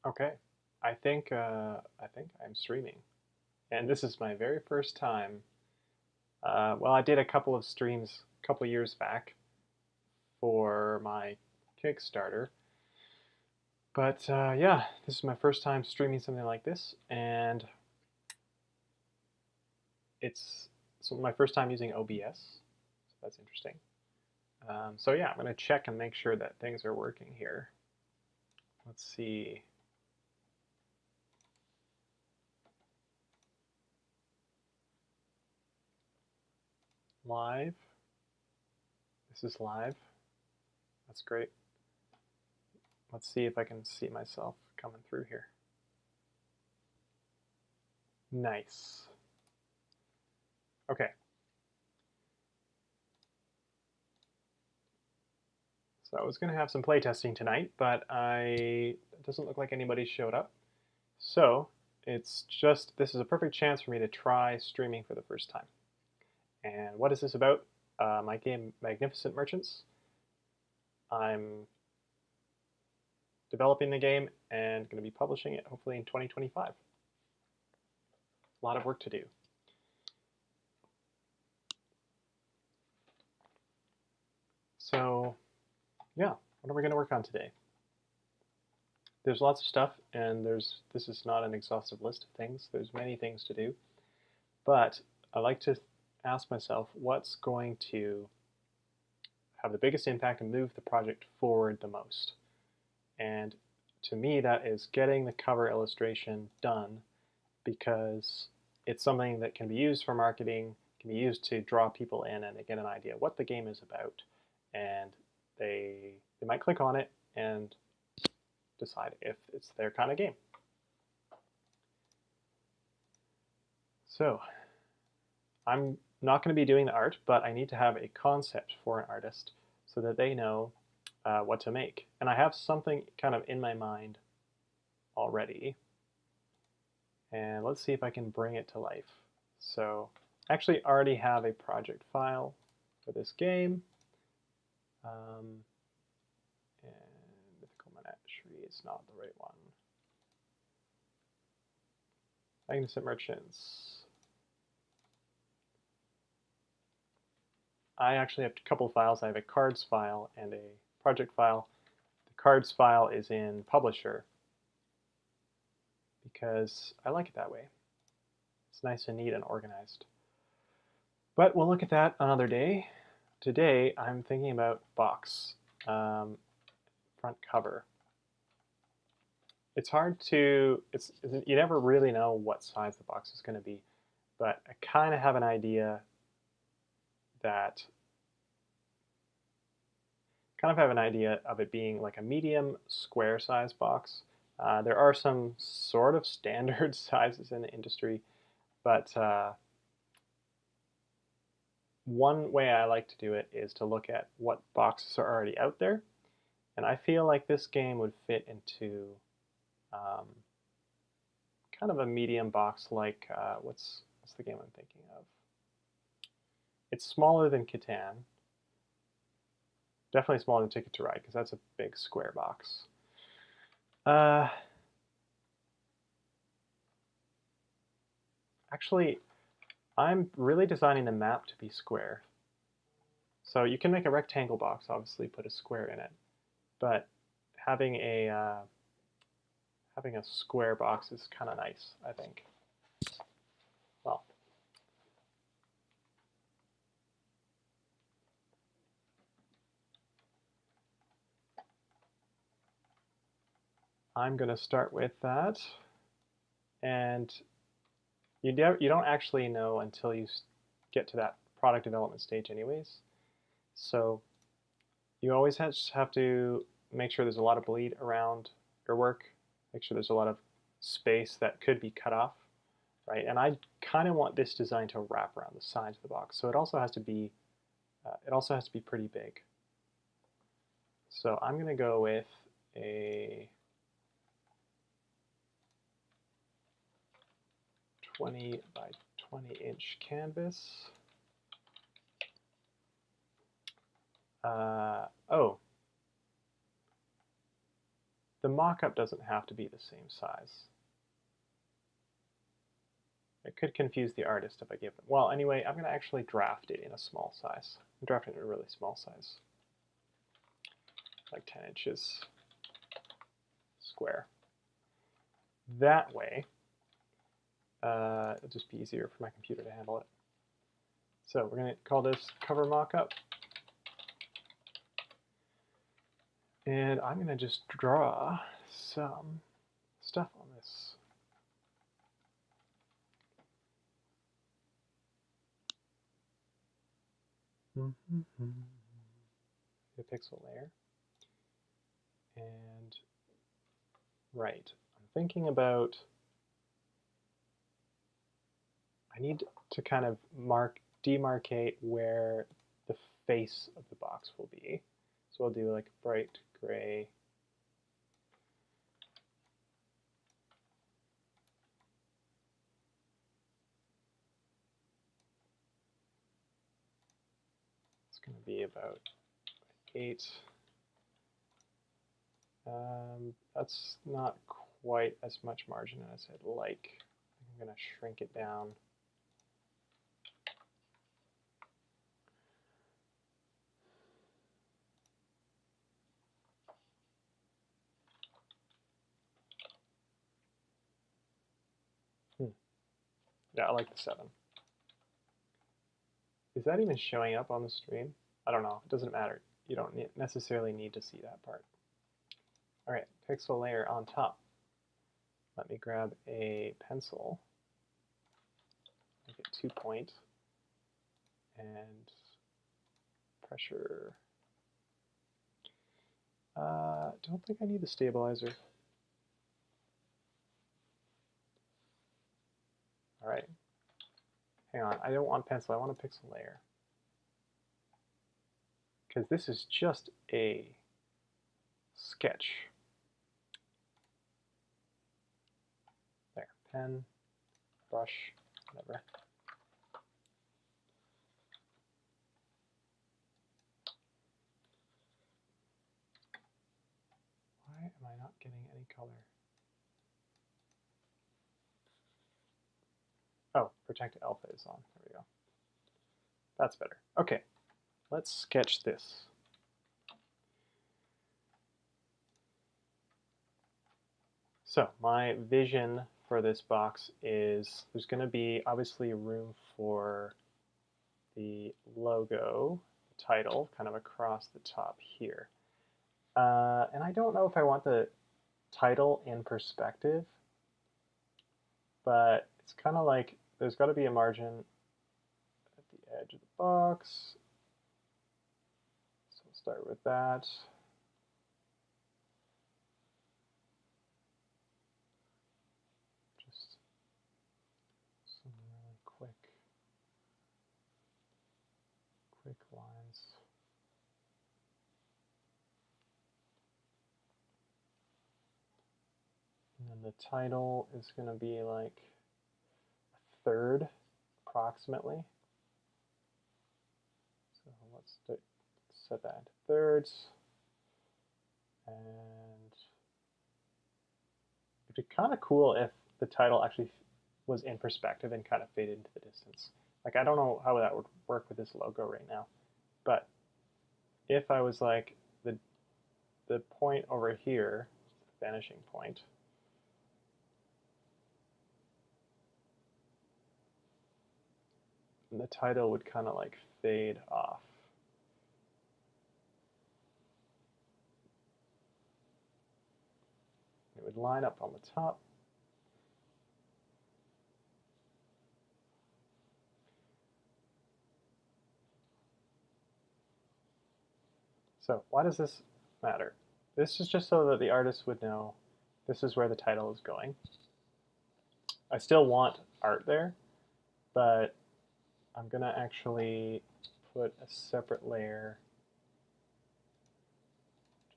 Okay, I think I'm streaming, and this is my very first time. Well, I did a couple of streams a couple years back for my Kickstarter, but yeah, this is my first time streaming something like this, and it's my first time using OBS, so that's interesting. So yeah, I'm going to check and make sure that things are working here. Let's see. Live. This is live. That's great. Let's see if I can see myself coming through here. Nice. Okay. So I was going to have some playtesting tonight, but it doesn't look like anybody showed up. So this is a perfect chance for me to try streaming for the first time. And what is this about? My game, Magnificent Merchants. I'm developing the game and going to be publishing it hopefully in 2025. A lot of work to do. So yeah, what are we going to work on today? There's lots of stuff, and this is not an exhaustive list of things. There's many things to do, but I like to ask myself what's going to have the biggest impact and move the project forward the most. And to me, that is getting the cover illustration done, because it's something that can be used for marketing, can be used to draw people in and get an idea what the game is about, and they might click on it and decide if it's their kind of game. So I'm not going to be doing the art, but I need to have a concept for an artist so that they know what to make. And I have something kind of in my mind already. And let's see if I can bring it to life. So I actually already have a project file for this game. And Mythical Menagerie is not the right one. Magnificent Merchants. I actually have a couple of files. I have a cards file and a project file. The cards file is in Publisher because I like it that way. It's nice and neat and organized. But we'll look at that another day. Today, I'm thinking about box, front cover. It's hard to, you never really know what size the box is going to be, but I kind of have an idea of it being like a medium square size box. There are some sort of standard sizes in the industry, but one way I like to do it is to look at what boxes are already out there, and I feel like this game would fit into kind of a medium box like, what's the game I'm thinking of? It's smaller than Catan. Definitely smaller than Ticket to Ride, because that's a big square box. Actually, I'm really designing the map to be square. So you can make a rectangle box, obviously put a square in it, but having a square box is kind of nice, I think. Well, I'm going to start with that, and you don't actually know until you get to that product development stage anyways. So you always have to make sure there's a lot of bleed around your work, make sure there's a lot of space that could be cut off, right? And I kind of want this design to wrap around the sides of the box, so it also has to be pretty big. So I'm going to go with a 20 by 20 inch canvas. Oh, the mock-up doesn't have to be the same size. It could confuse the artist if I give them. Well, anyway, I'm going to actually draft it in a small size. I'm drafting it in a really small size, like 10 inches square. That way, it'll just be easier for my computer to handle it. So we're going to call this cover mockup. And I'm going to just draw some stuff on this. The pixel layer. And right, I'm thinking about, I need to kind of demarcate where the face of the box will be. So I'll do like bright gray. It's going to be about 8. That's not quite as much margin as I'd like. I'm going to shrink it down. Yeah, I like the 7. Is that even showing up on the stream? I don't know. It doesn't matter. You don't necessarily need to see that part. All right, pixel layer on top. Let me grab a pencil, make it 2 point, and pressure. Don't think I need the stabilizer. All right, hang on. I don't want pencil. I want a pixel layer. Because this is just a sketch. There, pen, brush, whatever. Why am I not getting any color? Oh, protect alpha is on. There we go. That's better. Okay, let's sketch this. So my vision for this box is there's going to be obviously room for the logo, the title, kind of across the top here. And I don't know if I want the title in perspective, but it's kind of like there's got to be a margin at the edge of the box. So we'll start with that. Just some really quick lines. And then the title is going to be like a third, approximately. So let's set that into thirds. And it'd be kind of cool if the title actually was in perspective and kind of faded into the distance. Like, I don't know how that would work with this logo right now, but if I was like the point over here, the vanishing point, and the title would kind of like fade off. It would line up on the top. So why does this matter? This is just so that the artist would know this is where the title is going. I still want art there, but I'm going to actually put a separate layer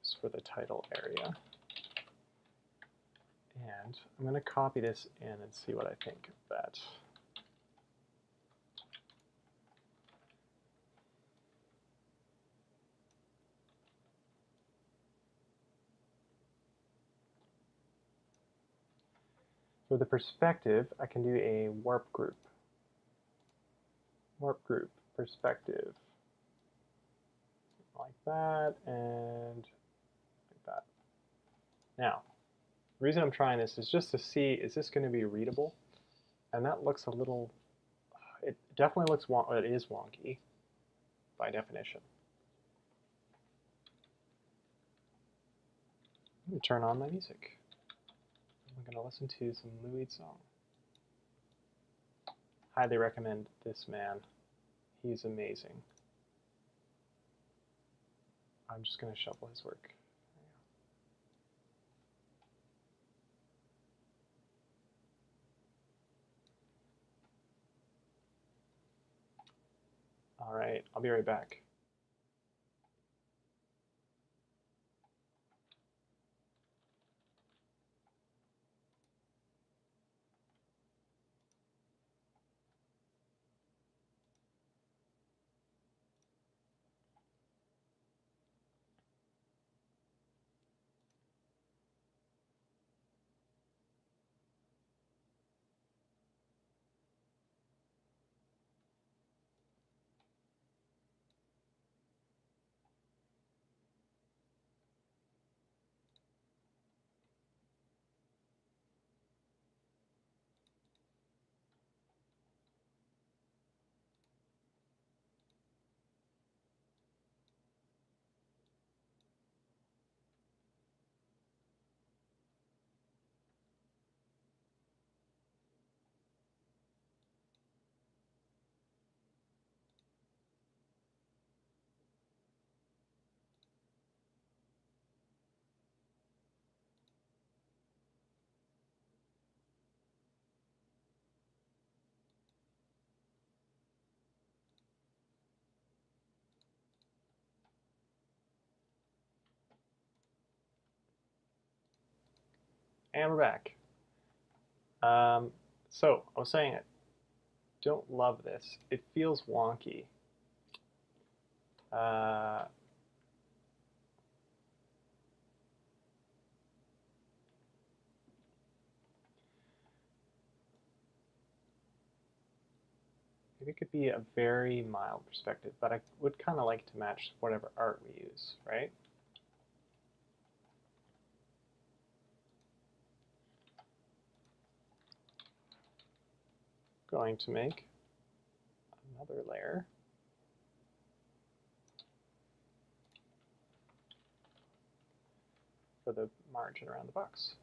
just for the title area. And I'm going to copy this in and see what I think of that. For the perspective, I can do a warp group. Warp group, perspective. Like that, and like that. Now, the reason I'm trying this is just to see, is this going to be readable? And that looks a little, it definitely looks, it is wonky by definition. I'm going to turn on my music. I'm going to listen to some Lou Reed song. Highly recommend this man. He's amazing. I'm just going to shuffle his work. All right, I'll be right back. And we're back. So I was saying I don't love this. It feels wonky. Maybe it could be a very mild perspective, but I would kind of like to match whatever art we use, right? Going to make another layer. For the margin around the box.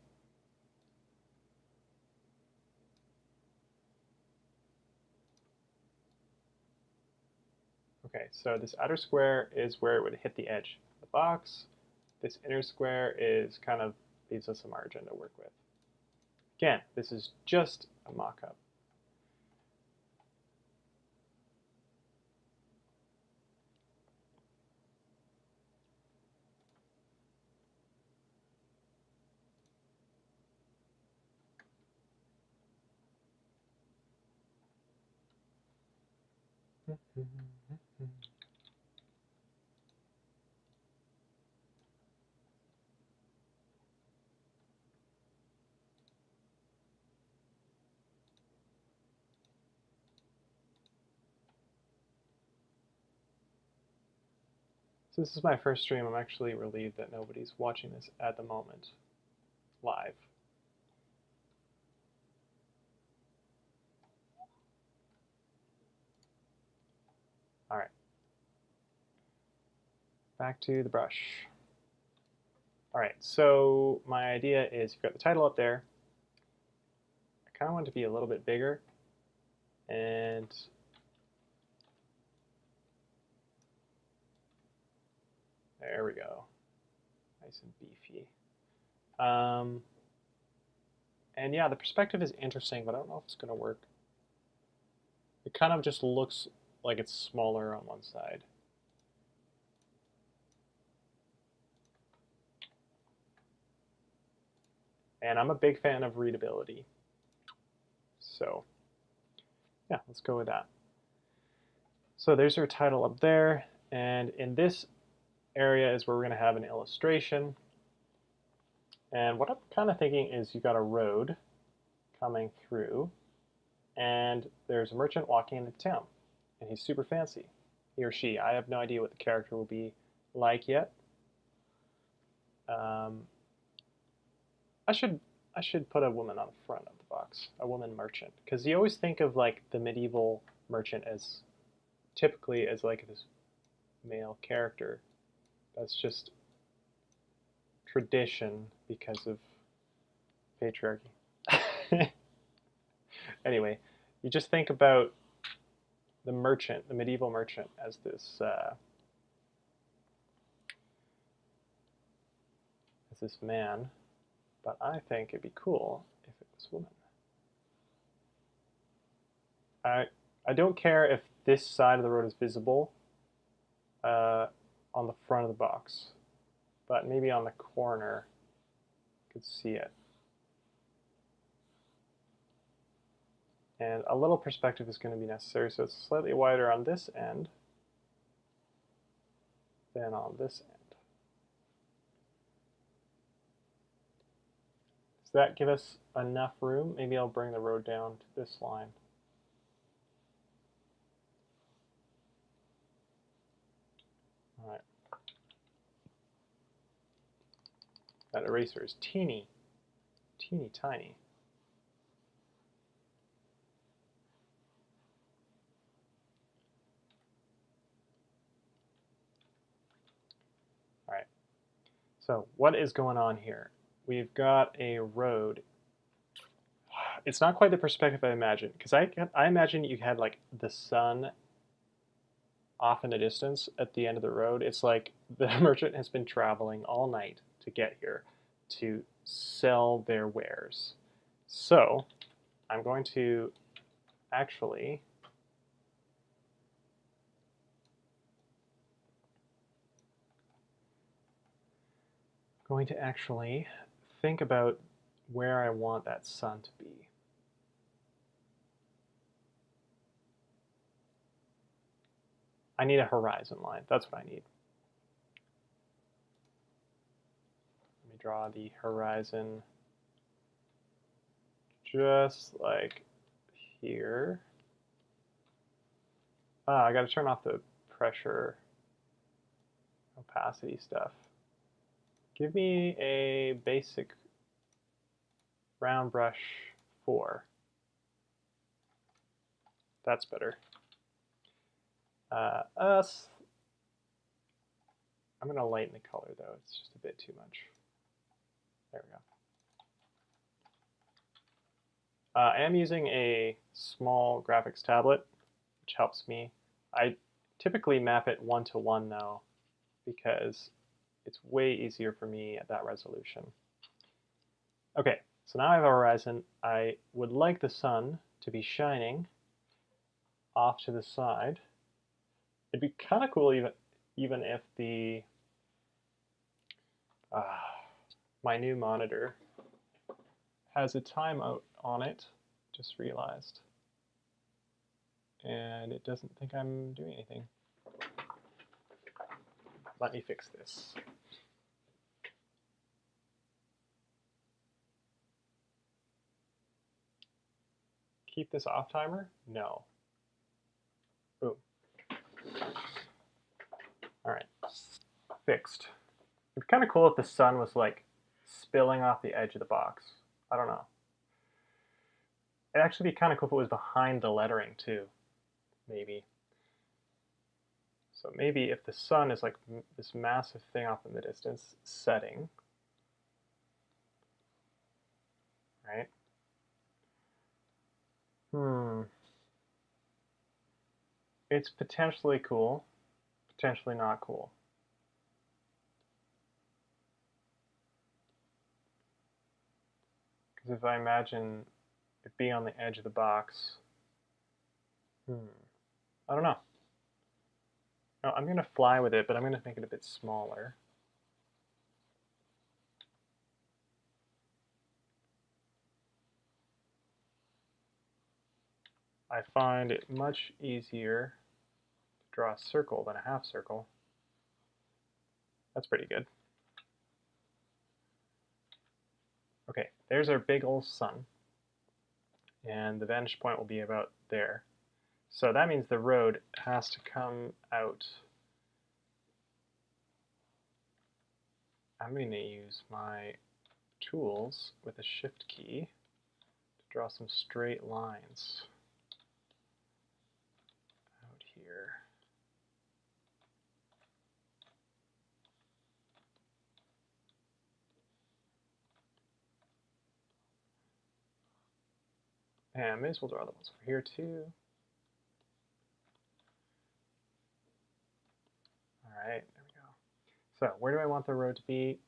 Okay, so this outer square is where it would hit the edge of the box. This inner square is kind of leaves us a margin to work with. Again, this is just a mock-up. So this is my first stream. I'm actually relieved that nobody's watching this at the moment, live. All right. Back to the brush. All right, so my idea is you've got the title up there. I kind of want it to be a little bit bigger. And there we go. Nice and beefy. And yeah, the perspective is interesting, but I don't know if it's going to work. It kind of just looks like it's smaller on one side. And I'm a big fan of readability. So yeah, let's go with that. So there's our title up there. And in this area is where we're going to have an illustration. And what I'm kind of thinking is you've got a road coming through, and there's a merchant walking into town, and he's super fancy. He or she. I have no idea what the character will be like yet. I should put a woman on the front of the box, a woman merchant, because you always think of like the medieval merchant as typically as like this male character. That's just tradition because of patriarchy. Anyway, you just think about the merchant, the medieval merchant, as this man, but I think it'd be cool if it was woman. I don't care if this side of the road is visible on the front of the box, but maybe on the corner you could see it. And a little perspective is going to be necessary, so it's slightly wider on this end than on this end. Does that give us enough room? Maybe I'll bring the road down to this line. All right. That eraser is teeny tiny. All right. So what is going on here? We've got a road. It's not quite the perspective I imagined, because I imagine you had like the sun off in the distance at the end of the road. It's like the merchant has been traveling all night to get here to sell their wares. So I'm going to actually think about where I want that sun to be. I need a horizon line. That's what I need. Let me draw the horizon just like here. I got to turn off the pressure opacity stuff. Give me a basic round brush 4. That's better. I'm going to lighten the color though. It's just a bit too much. There we go. I am using a small graphics tablet, which helps me. I typically map it 1-to-1 though, because it's way easier for me at that resolution. Okay, so now I have a horizon. I would like the sun to be shining off to the side. It'd be kind of cool even if the my new monitor has a timeout on it. Just realized, and it doesn't think I'm doing anything. Let me fix this. Keep this off timer? No. Boom. All right, fixed. It'd be kind of cool if the sun was like spilling off the edge of the box. I don't know. It'd actually be kind of cool if it was behind the lettering too, maybe. So maybe if the sun is like this massive thing off in the distance, setting, right? It's potentially cool, potentially not cool. Because if I imagine it being on the edge of the box, I don't know. No, I'm going to fly with it, but I'm going to make it a bit smaller. I find it much easier to draw a circle than a half circle. That's pretty good. Okay, there's our big old sun. and the vantage point will be about there. So that means the road has to come out. I'm going to use my tools with a shift key to draw some straight lines out here. And I may as well draw the ones over here too. Alright, there we go. So where do I want the road to be?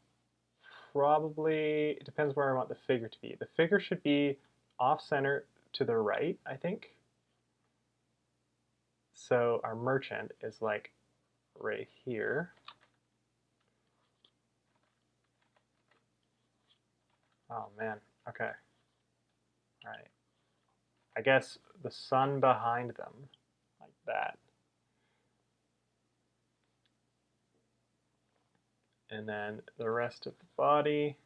Probably, it depends where I want the figure to be. The figure should be off-center to the right, I think. So our merchant is like right here. Oh man, okay. All right. I guess the sun behind them, like that. And then the rest of the body.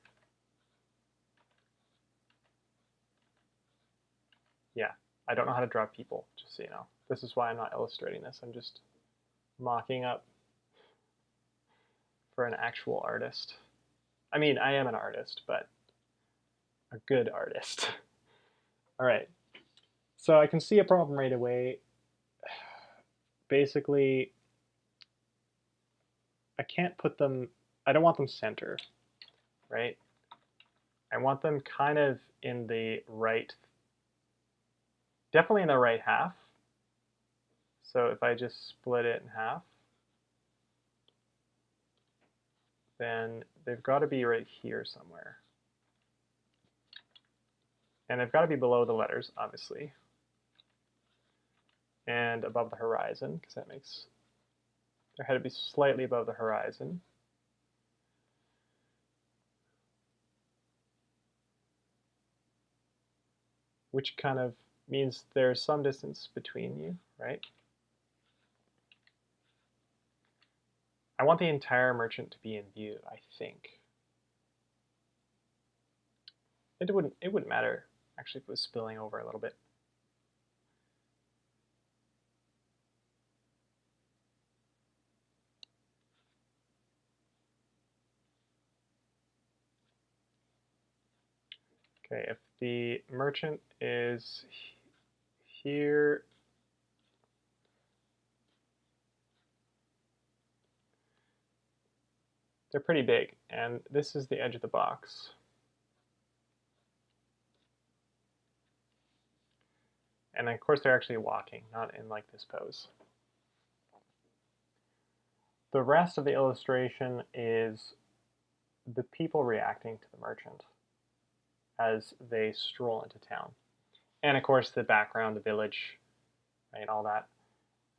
Yeah, I don't know how to draw people, just so you know. This is why I'm not illustrating this. I'm just mocking up for an actual artist. I mean, I am an artist, but a good artist. All right, so I can see a problem right away. Basically, I can't put them, I don't want them center, right? I want them kind of in the right, definitely in the right half. So if I just split it in half, then they've got to be right here somewhere. And they've got to be below the letters, obviously. And above the horizon, because that makes their head to be slightly above the horizon. Which kind of means there's some distance between you, right? I want the entire merchant to be in view, I think. It wouldn't matter, actually, if it was spilling over a little bit. Okay, if the merchant is here, they're pretty big, and this is the edge of the box. And of course they're actually walking, not in like this pose. The rest of the illustration is the people reacting to the merchant as they stroll into town. And of course the background, the village, right, all that.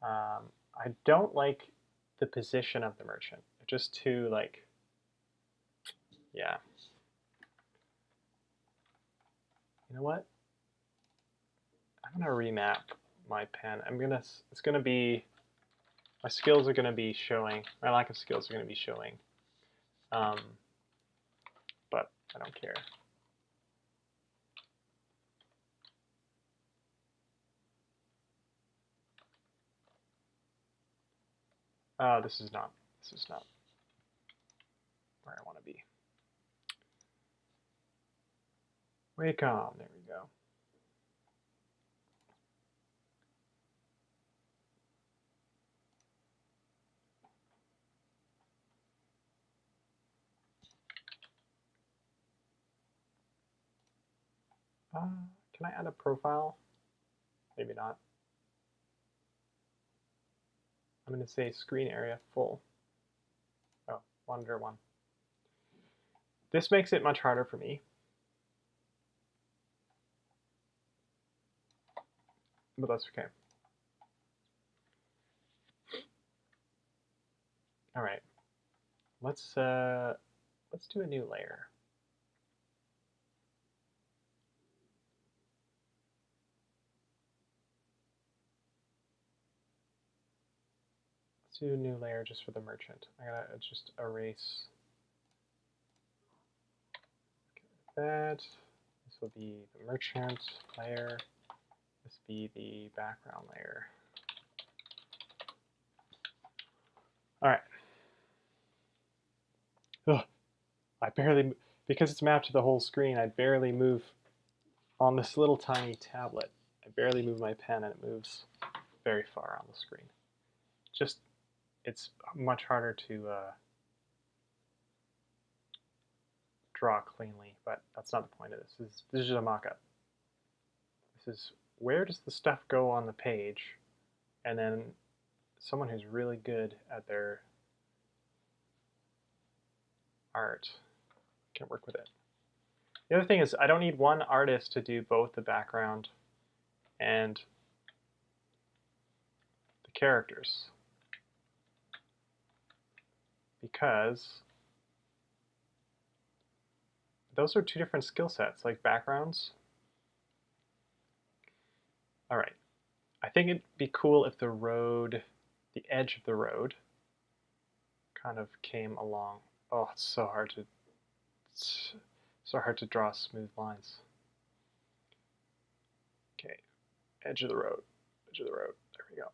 I don't like the position of the merchant. It's just too like, yeah. You know what? I'm gonna remap my pen. It's gonna be, my skills are gonna be showing, my lack of skills are gonna be showing. But I don't care. This is not where I want to be. Wake on, there we go. Can I add a profile? Maybe not. I'm going to say screen area full. Oh, monitor 1. This makes it much harder for me. But that's okay. All right. Let's do a new layer. Let's do a new layer just for the merchant. I gotta just erase that. This will be the merchant layer. This will be the background layer. All right. Ugh, I barely, because it's mapped to the whole screen, I barely move on this little tiny tablet. I barely move my pen and it moves very far on the screen. Just, it's much harder to draw cleanly, but that's not the point of this. This is just a mock-up. This is, where does the stuff go on the page? And then someone who's really good at their art can work with it. The other thing is I don't need one artist to do both the background and the characters, because those are two different skill sets, like backgrounds. All right, I think it'd be cool if the road, the edge of the road, kind of came along. Oh, it's so hard to draw smooth lines. Okay, edge of the road, edge of the road. There we go.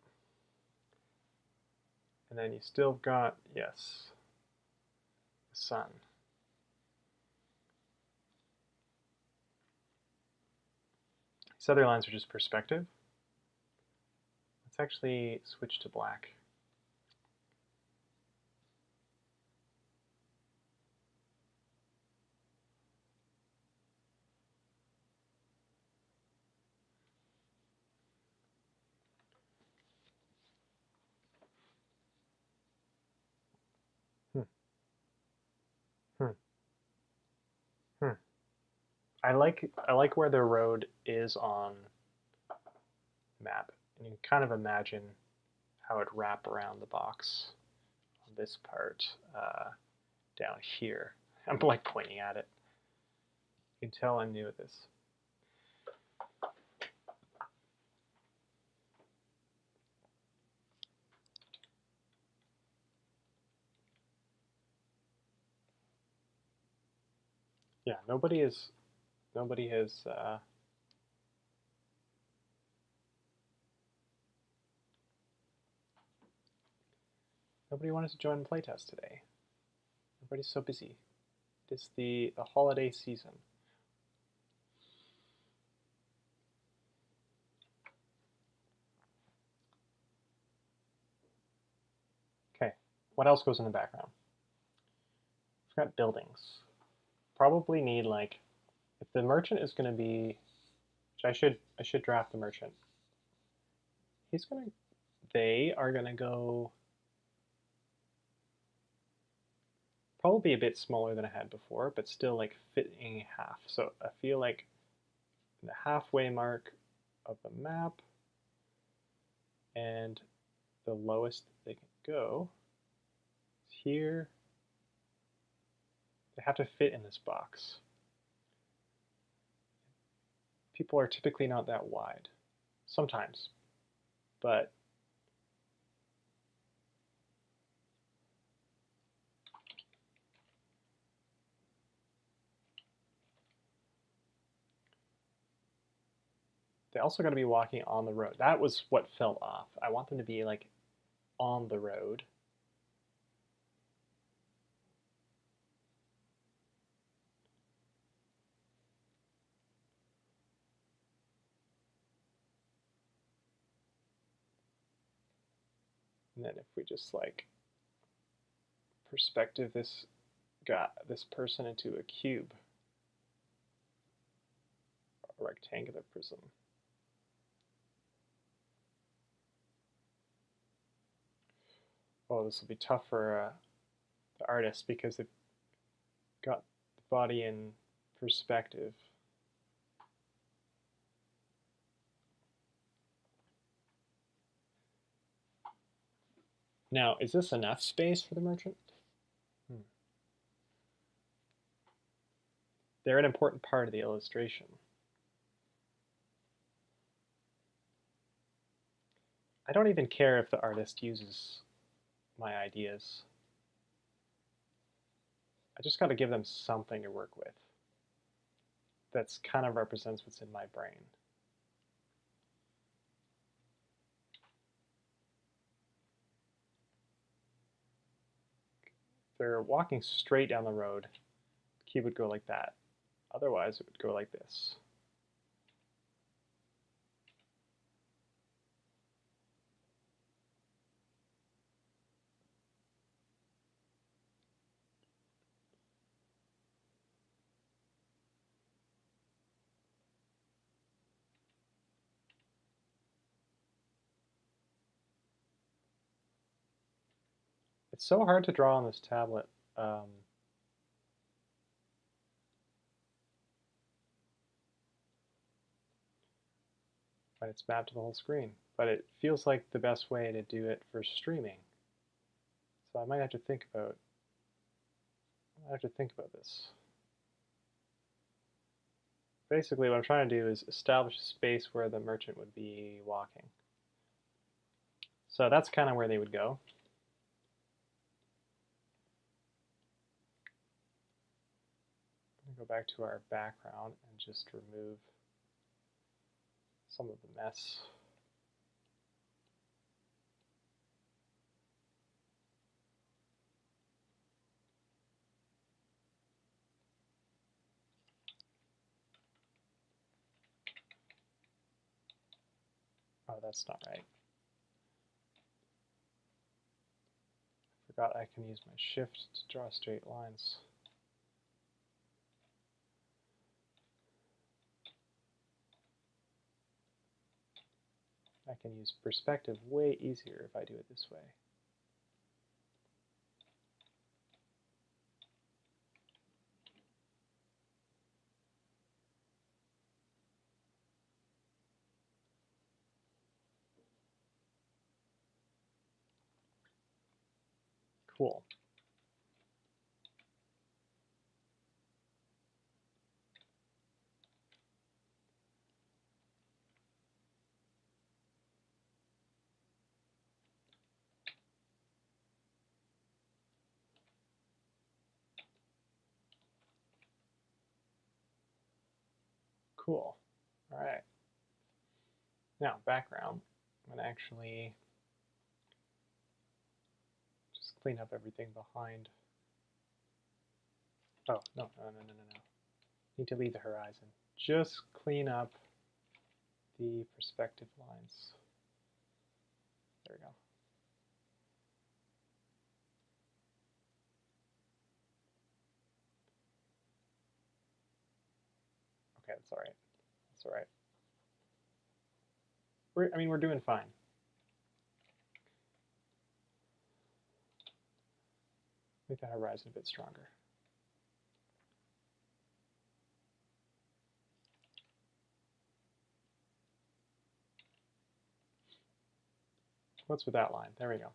And then you still got, yes, the sun. These other lines are just perspective. Let's actually switch to black. I like where the road is on map, and you can kind of imagine how it wrap around the box on this part down here. I'm like pointing at it. You can tell I'm new at this. Yeah, nobody has nobody wanted to join the playtest today. Everybody's so busy. It's the holiday season. Okay, what else goes in the background? We've got buildings. Probably need, like, if the merchant is going to be, which I should draft the merchant. They are gonna go probably a bit smaller than I had before, but still like fitting half. So I feel like the halfway mark of the map, and the lowest they can go is here. They have to fit in this box. People are typically not that wide. Sometimes, but they also got to be walking on the road. That was what fell off. I want them to be like on the road. And then if we just like perspective this person into a cube, a rectangular prism. Oh, this will be tough for the artist because they've got the body in perspective. Now, is this enough space for the merchant? They're an important part of the illustration. I don't even care if the artist uses my ideas. I just got to give them something to work with. that's kind of represents what's in my brain. If they're walking straight down the road, the cube would go like that. Otherwise, it would go like this. It's so hard to draw on this tablet. When it's mapped to the whole screen. But it feels like the best way to do it for streaming. So I might have to think about this. Basically, what I'm trying to do is establish a space where the merchant would be walking. So that's kind of where they would go. I'm going to go back to our background and just remove some of the mess. Oh, that's not right. Forgot I can use my shift to draw straight lines. I can use perspective way easier if I do it this way. Cool. Cool. All right. Now, background. I'm going to actually just clean up everything behind. Oh, no. Need to leave the horizon. Just clean up the perspective lines. There we go. Okay, that's all right. That's all right. We're doing fine. Make the horizon a bit stronger. What's with that line? There we go.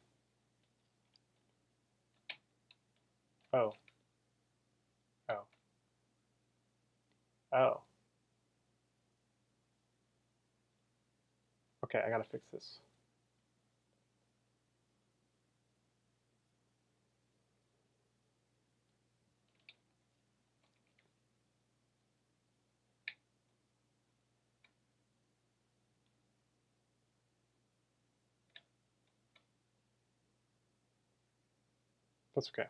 Oh. Oh. Oh. Okay, I gotta fix this. That's okay.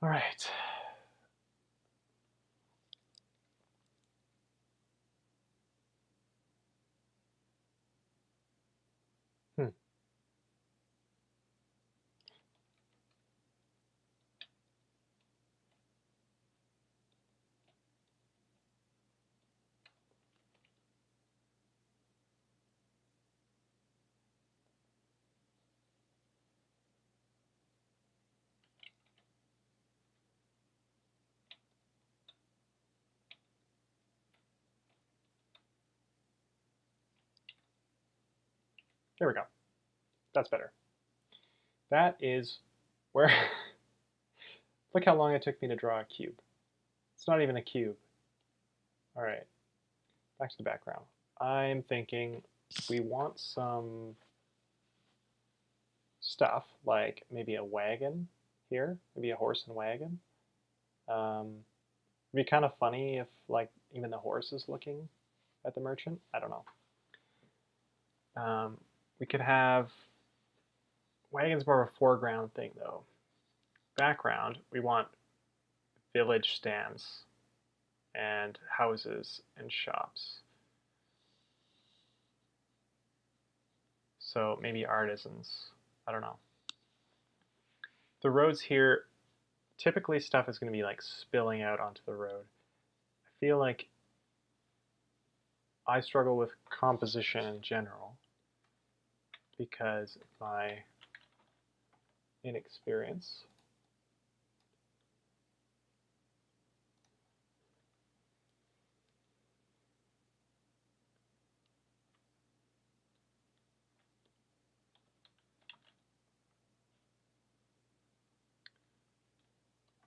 All right. There we go. That's better. That is where... Look how long it took me to draw a cube. It's not even a cube. All right, back to the background. I'm thinking we want some stuff, like maybe a wagon here, maybe a horse and wagon. It'd be kind of funny if like even the horse is looking at the merchant. I don't know. We could have wagon's more of a foreground thing though. Background, we want village stands and houses and shops. So maybe artisans. I don't know. The roads here, typically stuff is going to be like spilling out onto the road. I feel like I struggle with composition in general because of my inexperience.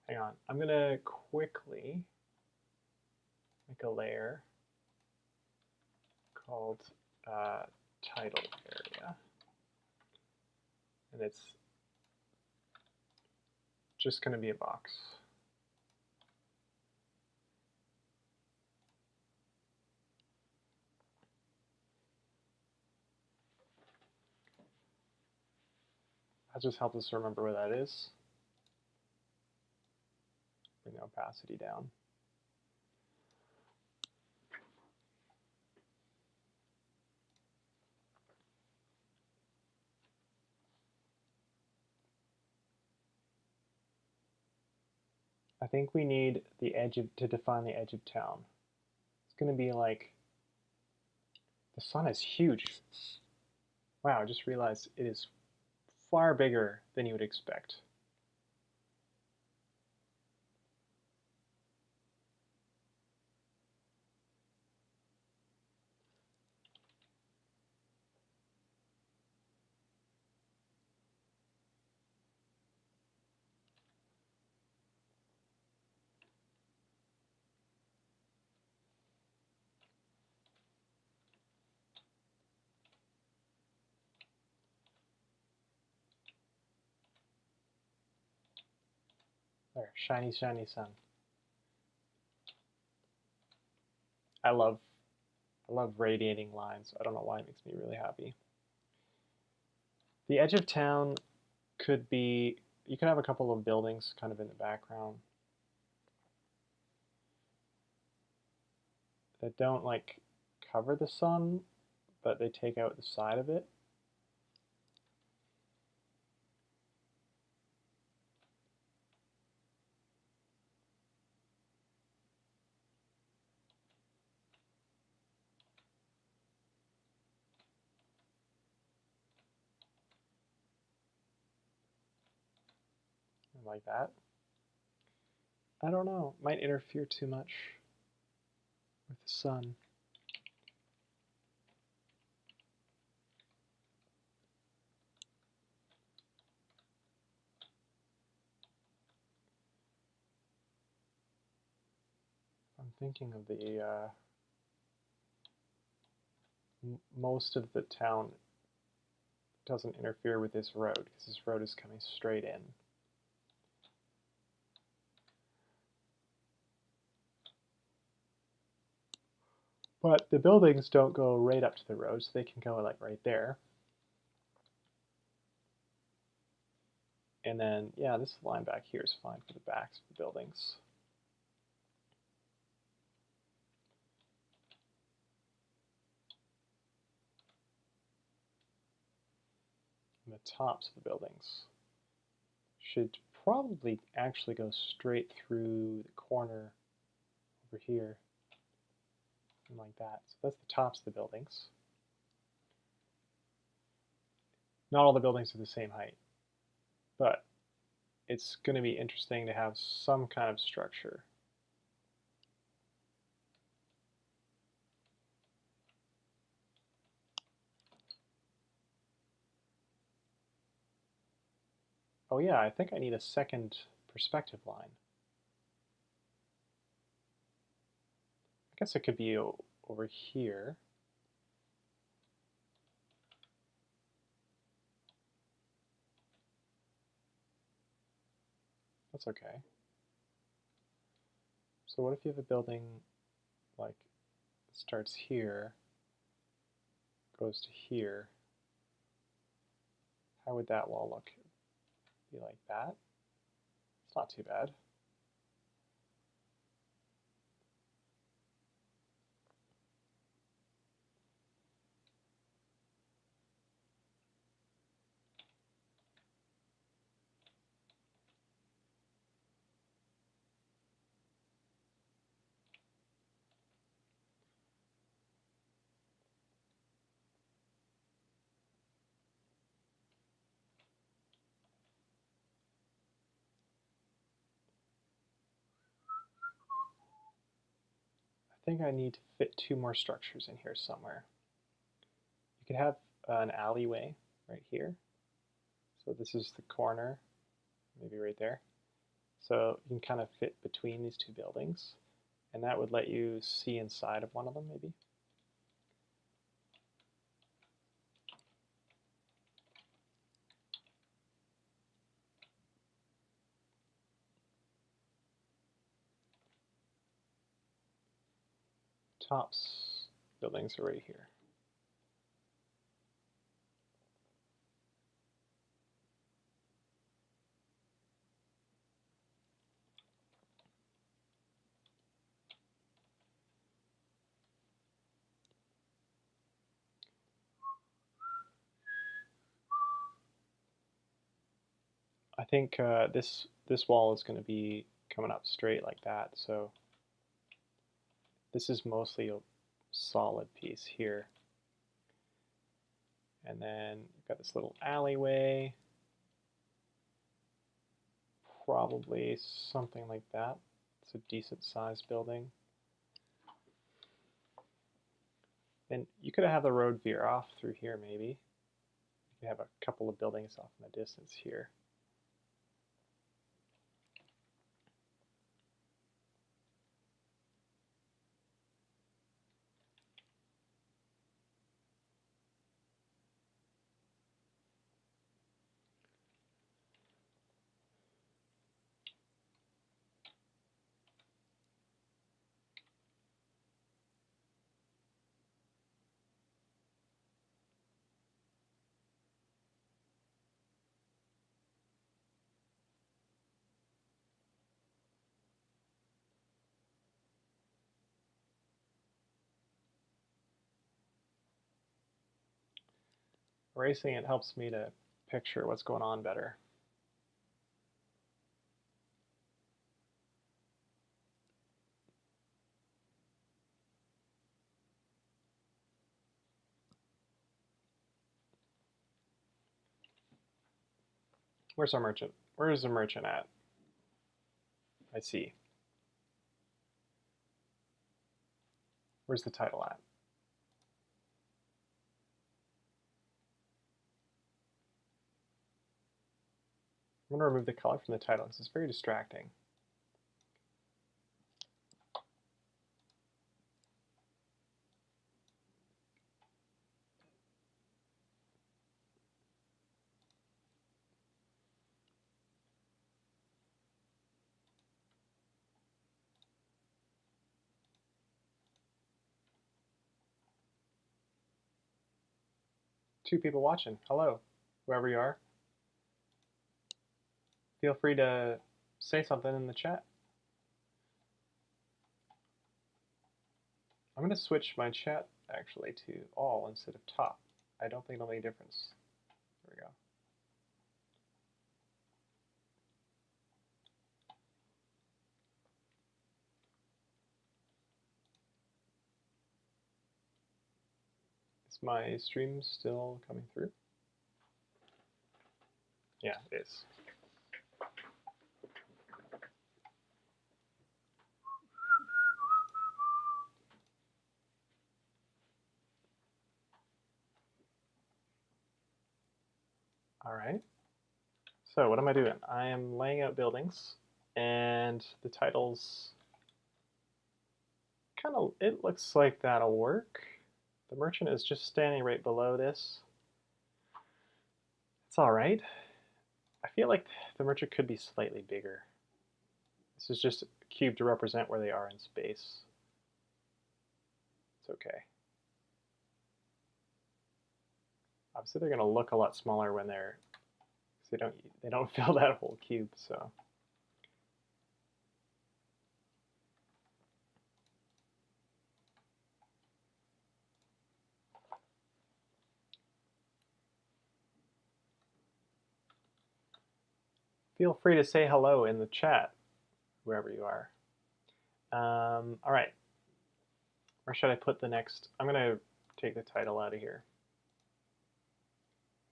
Hang on, I'm going to quickly make a layer called title area. And it's just going to be a box. That just helps us remember where that is. Bring the opacity down. I think we need the edge to define the edge of town. It's going to be like, the sun is huge. Wow, I just realized it is far bigger than you would expect. There, shiny, shiny sun. I love radiating lines. I don't know why it makes me really happy. The edge of town could be, you could have a couple of buildings kind of in the background that don't like cover the sun, but they take out the side of it. Like that. I don't know, might interfere too much with the sun. I'm thinking of the most of the town doesn't interfere with this road because this road is coming straight in. But the buildings don't go right up to the road, so they can go like right there. And then, yeah, this line back here is fine for the backs of the buildings. And the tops of the buildings should probably actually go straight through the corner over here. And like that. So that's the tops of the buildings. Not all the buildings are the same height, but it's going to be interesting to have some kind of structure. Oh yeah, I think I need a second perspective line. I guess it could be over here. That's okay. So what if you have a building like starts here, goes to here? How would that wall look? Be like that? It's not too bad. I think I need to fit 2 more structures in here somewhere. You could have an alleyway right here. So this is the corner, maybe right there. So you can kind of fit between these 2 buildings, and that would let you see inside of one of them maybe. Top's buildings are right here. I think this wall is going to be coming up straight like that, so this is mostly a solid piece here. And then you've got this little alleyway, probably something like that. It's a decent sized building. And you could have the road veer off through here maybe. You could have a couple of buildings off in the distance here. Erasing it helps me to picture what's going on better. Where's our merchant? Where is the merchant at? I see. Where's the title at? I'm going to remove the color from the title because it's very distracting. Two people watching. Hello, whoever you are. Feel free to say something in the chat. I'm going to switch my chat actually to all instead of top. I don't think it'll make a difference. There we go. Is my stream still coming through? Yeah, it is. All right. So what am I doing? I am laying out buildings, and the titles kind of, it looks like that'll work. The merchant is just standing right below this. It's all right. I feel like the merchant could be slightly bigger. This is just a cube to represent where they are in space. It's okay. Obviously, they're going to look a lot smaller when they don't fill that whole cube. So. Feel free to say hello in the chat, wherever you are. All right. Where should I put the next? I'm going to take the title out of here.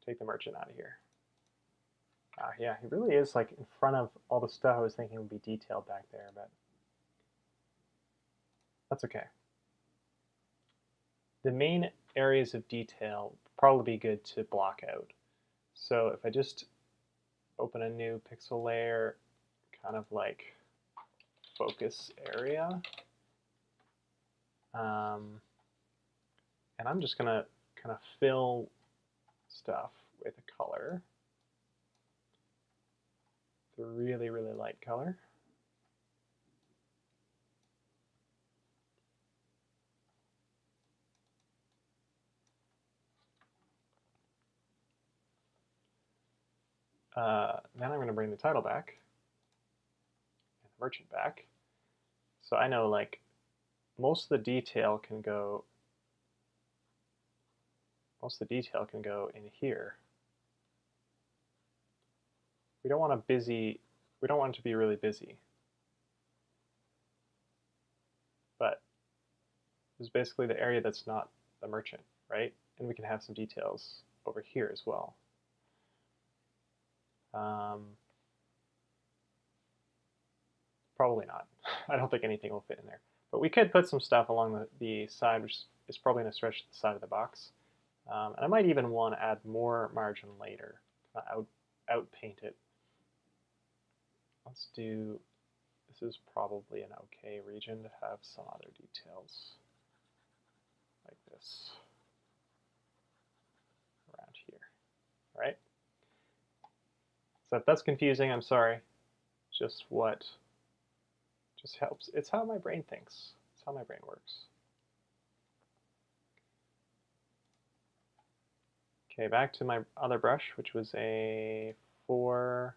Take the merchant out of here. Yeah, he really is like in front of all the stuff I was thinking would be detailed back there, but that's okay. The main areas of detail probably be good to block out. So if I just open a new pixel layer, kind of like focus area, and I'm just going to kind of fill stuff with a color, the really, really light color. Then I'm going to bring the title back and the merchant back. So I know like most of the detail can go in here. We don't want it to be really busy. But this is basically the area that's not the merchant, right? And we can have some details over here as well. Probably not. I don't think anything will fit in there. But we could put some stuff along the side, which is probably going to stretch the side of the box. And I might even want to add more margin later, outpaint it. Let's do, this is probably an okay region to have some other details like this around here, all right? So if that's confusing, I'm sorry. Just helps. It's how my brain thinks. It's how my brain works. Okay, back to my other brush, which was a 4.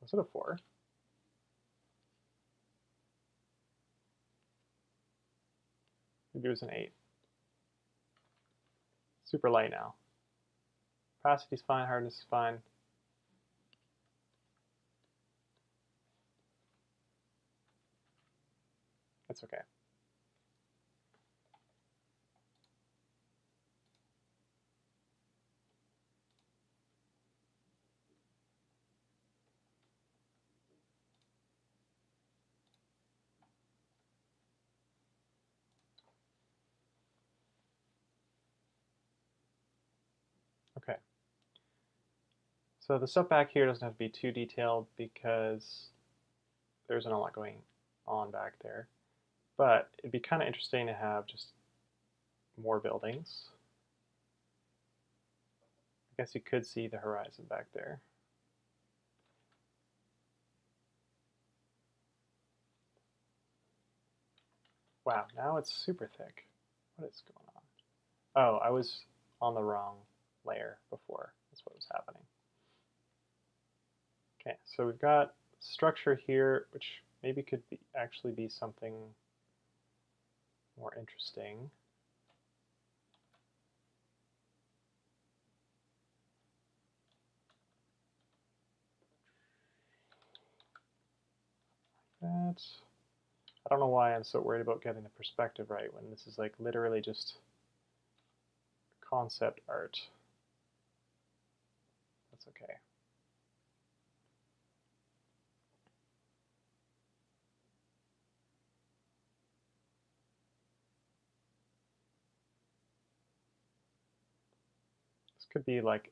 Was it a 4? Maybe it was an 8. Super light now. Opacity's fine, hardness is fine. That's okay. Okay. So the stuff back here doesn't have to be too detailed because there isn't a lot going on back there. But it'd be kind of interesting to have just more buildings. I guess you could see the horizon back there. Wow, now it's super thick. What is going on? Oh, I was on the wrong layer before. That's what was happening. Okay, so we've got structure here, which maybe could actually be something more interesting. That. I don't know why I'm so worried about getting the perspective right when this is like literally just concept art. That's okay. This could be like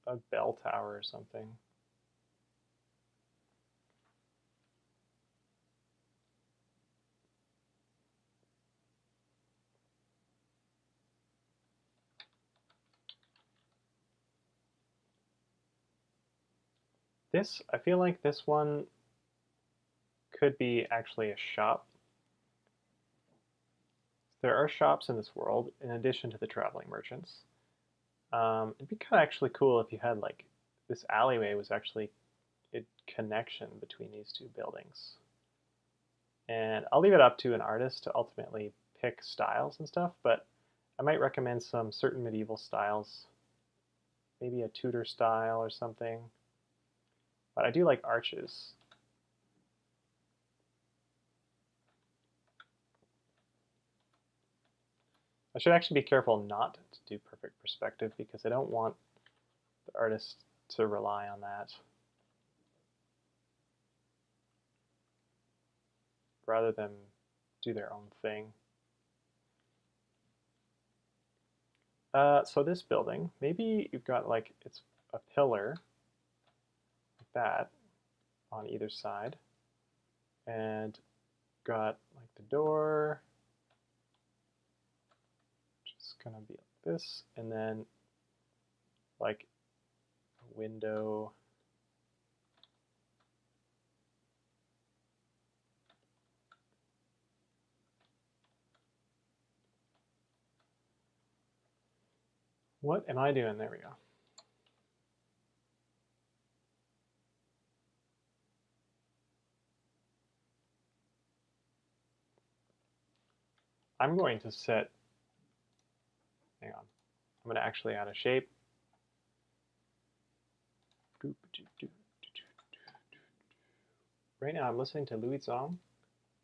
a bell tower or something. This, I feel like this one could be actually a shop. There are shops in this world in addition to the traveling merchants. It'd be kind of actually cool if you had like this alleyway was actually a connection between these two buildings. And I'll leave it up to an artist to ultimately pick styles and stuff, but I might recommend some certain medieval styles, maybe a Tudor style or something. But I do like arches. I should actually be careful not to do perfect perspective because I don't want the artist to rely on that. Rather than do their own thing. So this building, maybe you've got like, it's a pillar like that on either side. And got like the door, which is gonna be like this, and then like a window. What am I doing? There we go. I'm going to set, hang on, I'm going to actually add a shape. Right now I'm listening to Louis song.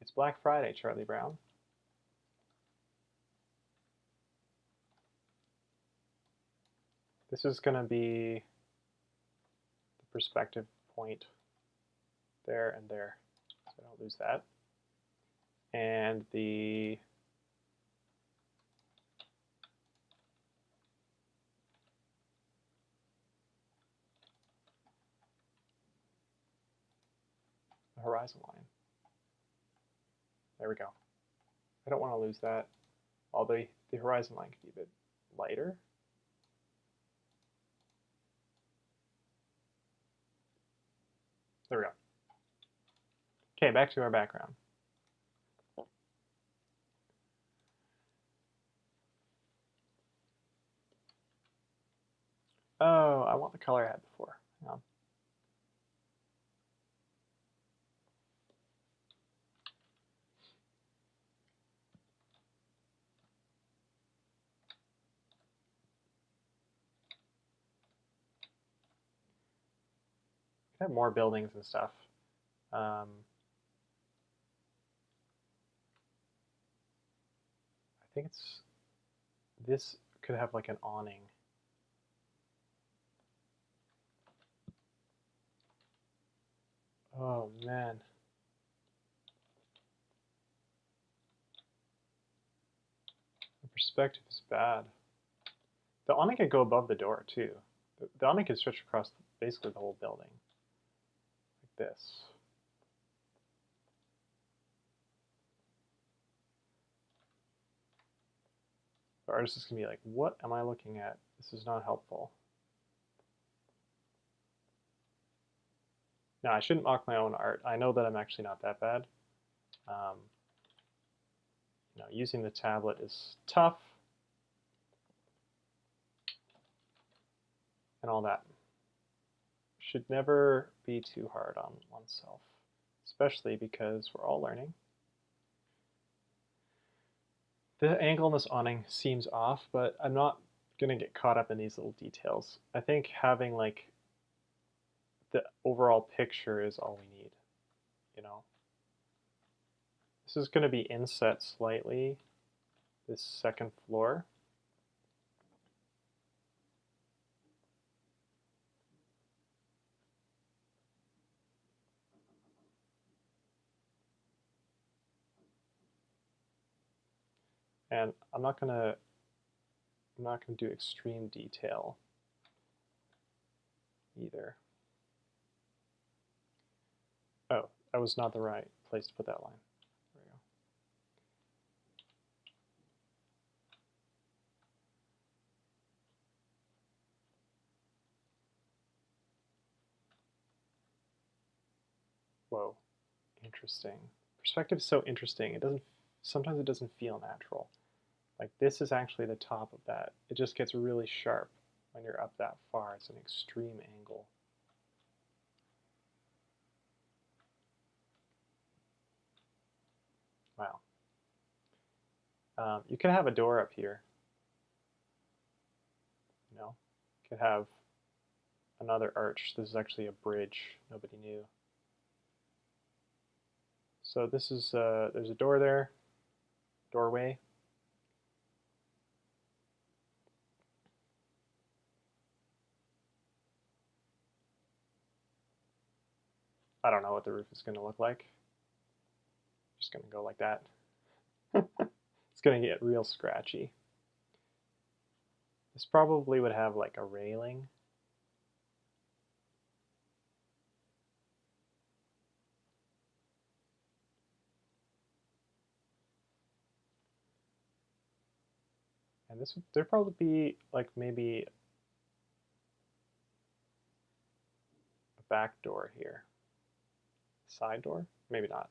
It's Black Friday, Charlie Brown. This is going to be the perspective point there and there, so I don't lose that. And the horizon line. There we go. I don't want to lose that. Although the horizon line could be a bit lighter. There we go. Okay, back to our background. Oh, I want the color I had before. Hang on. I have more buildings and stuff. I think it's, this could have like an awning. Oh man. The perspective is bad. The awning could go above the door too. The awning could stretch across basically the whole building. Like this. The artist is going to be like, what am I looking at? This is not helpful. No, I shouldn't mock my own art. I know that I'm actually not that bad. Using the tablet is tough and all that. Should never be too hard on oneself, especially because we're all learning. The angle on this awning seems off, but I'm not going to get caught up in these little details. I think having like the overall picture is all we need, you know. This is going to be inset slightly, this second floor. And I'm not gonna do extreme detail either. Oh, that was not the right place to put that line. There we go. interesting. Perspective is so interesting. Sometimes it doesn't feel natural. Like this is actually the top of that. It just gets really sharp when you're up that far. It's an extreme angle. Wow. You could have a door up here. You know, you could have another arch. This is actually a bridge. Nobody knew. So this is there's a door there, doorway. I don't know what the roof is going to look like. Just going to go like that. It's going to get real scratchy. This probably would have like a railing. And this would, there'd probably be like maybe a back door here. Side door? Maybe not.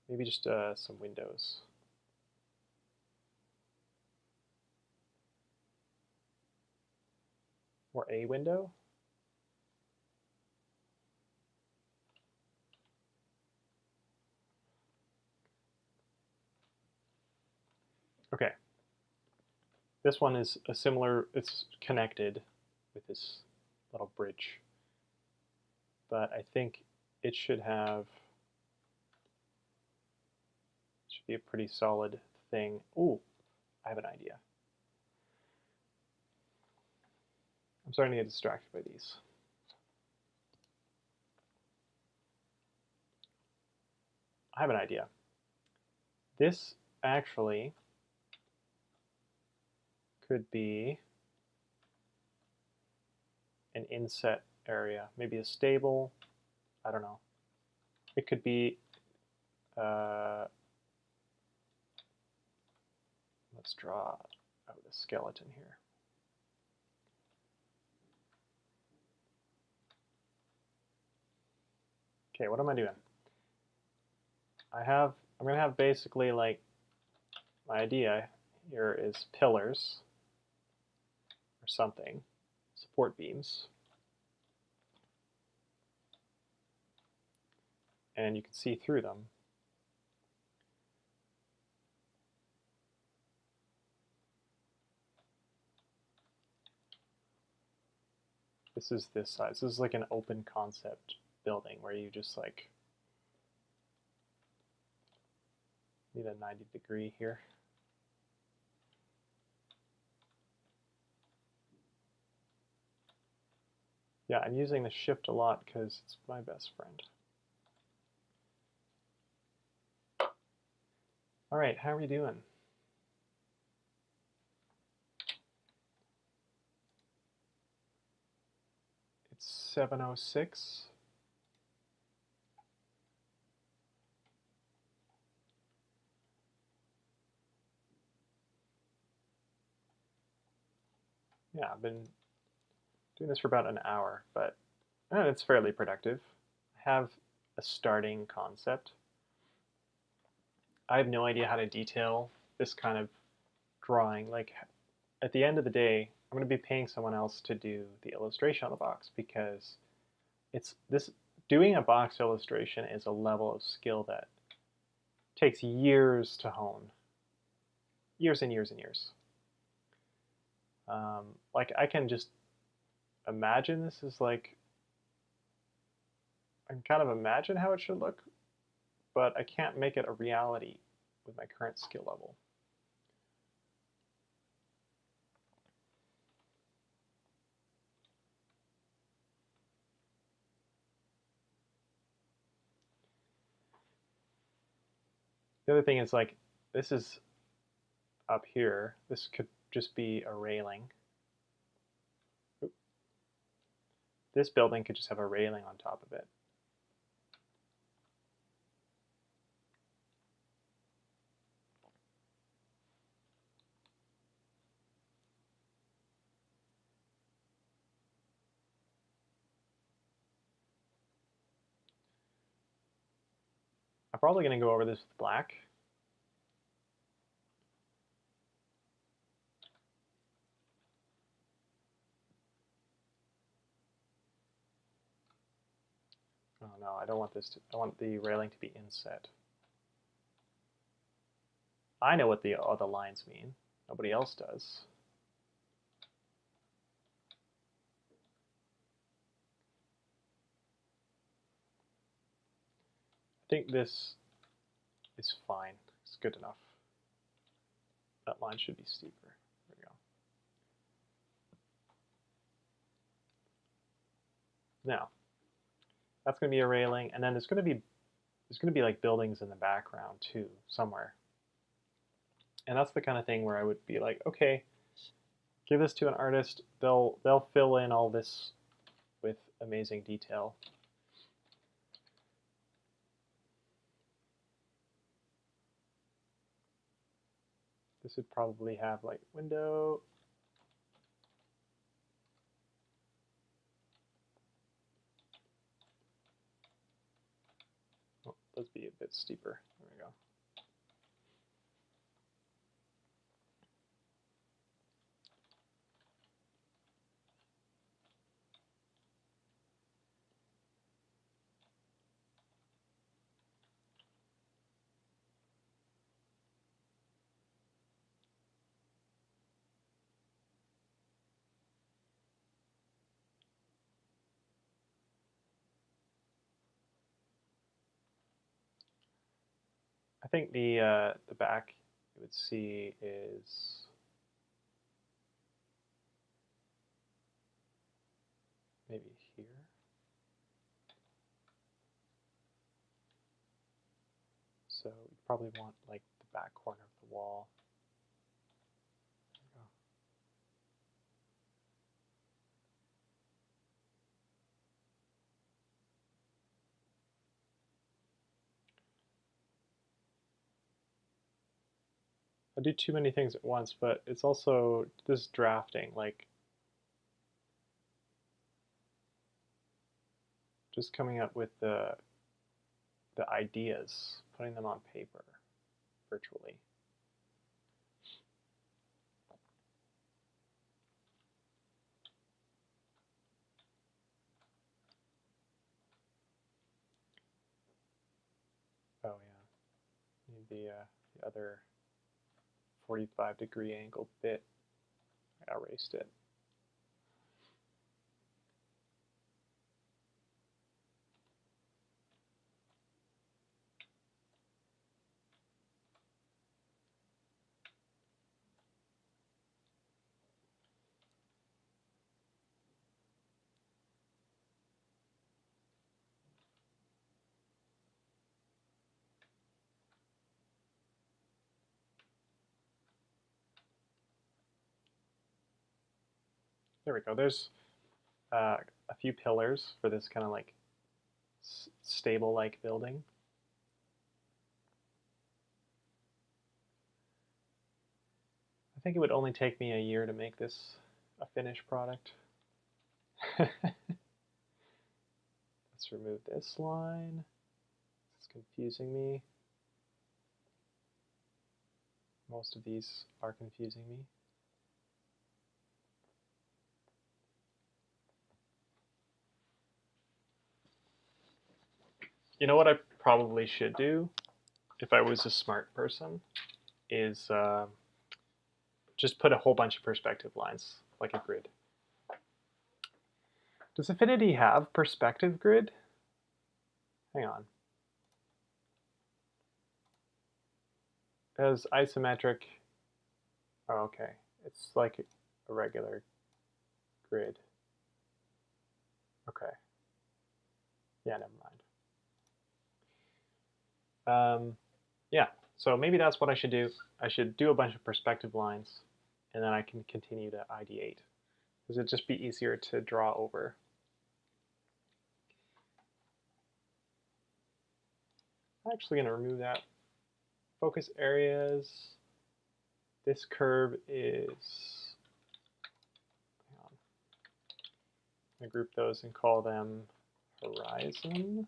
Maybe just some windows. Or a window? Okay. This one is a similar, it's connected with this little bridge. But I think it should be a pretty solid thing. Ooh, I have an idea. I'm starting to get distracted by these. I have an idea. This actually could be an inset area, maybe a stable. I don't know. It could be, let's draw out a skeleton here. Okay, what am I doing? I'm going to have basically like, my idea here is pillars or something, support beams. And you can see through them. This is this size. This is like an open concept building where you just like need a 90-degree here. Yeah, I'm using the shift a lot because it's my best friend. All right, how are we doing? It's 7:06. Yeah, I've been doing this for about an hour, but it's fairly productive. I have a starting concept. I have no idea how to detail this kind of drawing. Like, at the end of the day, I'm going to be paying someone else to do the illustration on the box because doing a box illustration is a level of skill that takes years to hone. Years and years and years. Like, I can just imagine this is like, I can kind of imagine how it should look, but I can't make it a reality with my current skill level. The other thing is like, this is up here. This could just be a railing. This building could just have a railing on top of it. probably going to go over this with black. Oh no, I don't want this to, I want the railing to be inset. I know what the other lines mean. Nobody else does. I think this is fine. It's good enough. That line should be steeper. There we go. Now, that's going to be a railing, and then there's going to be like buildings in the background too, somewhere. And that's the kind of thing where I would be like, okay, give this to an artist. They'll fill in all this with amazing detail. This would probably have like window. Oh, let's be a bit steeper. There we go. I think the back you would see is maybe here. So you probably want like the back corner of the wall. There we go. I do too many things at once, but it's also this drafting, like just coming up with the ideas, putting them on paper virtually. Oh yeah, need the other 45-degree angle bit. I erased it. There we go. There's a few pillars for this kind of like stable-like building. I think it would only take me a year to make this a finished product. Let's remove this line. It's confusing me. Most of these are confusing me. You know what I probably should do if I was a smart person is just put a whole bunch of perspective lines, like a grid. Does Affinity have perspective grid? Hang on. It has isometric. Oh, okay. It's like a regular grid. Okay. Yeah, never mind. Yeah, so maybe that's what I should do. I should do a bunch of perspective lines, and then I can continue to ideate. Because it'd just be easier to draw over. I'm actually going to remove that. Focus areas. This curve is, hang on. I'm going to group those and call them horizon.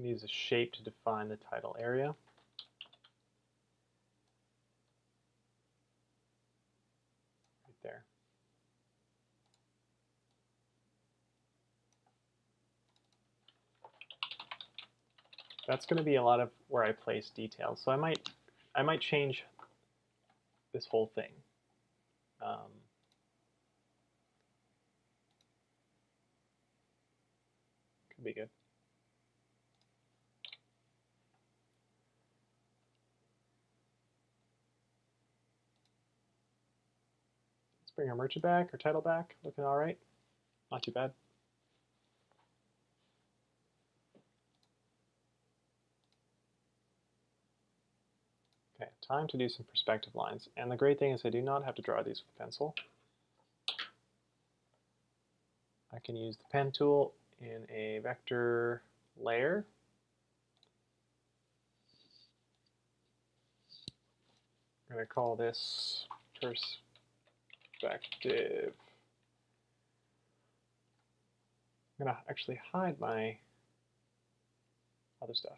can use a shape to define the title area. Right there. That's going to be a lot of where I place details. So I might change this whole thing. Could be good. Let's bring our merchant back, our title back. Looking all right. Not too bad. Okay, time to do some perspective lines. And the great thing is I do not have to draw these with pencil. I can use the pen tool in a vector layer. I'm going to call this perspective. I'm going to actually hide my other stuff.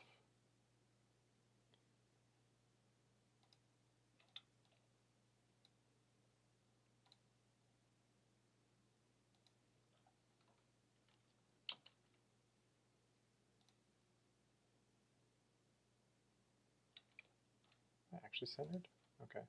Actually centered? Okay.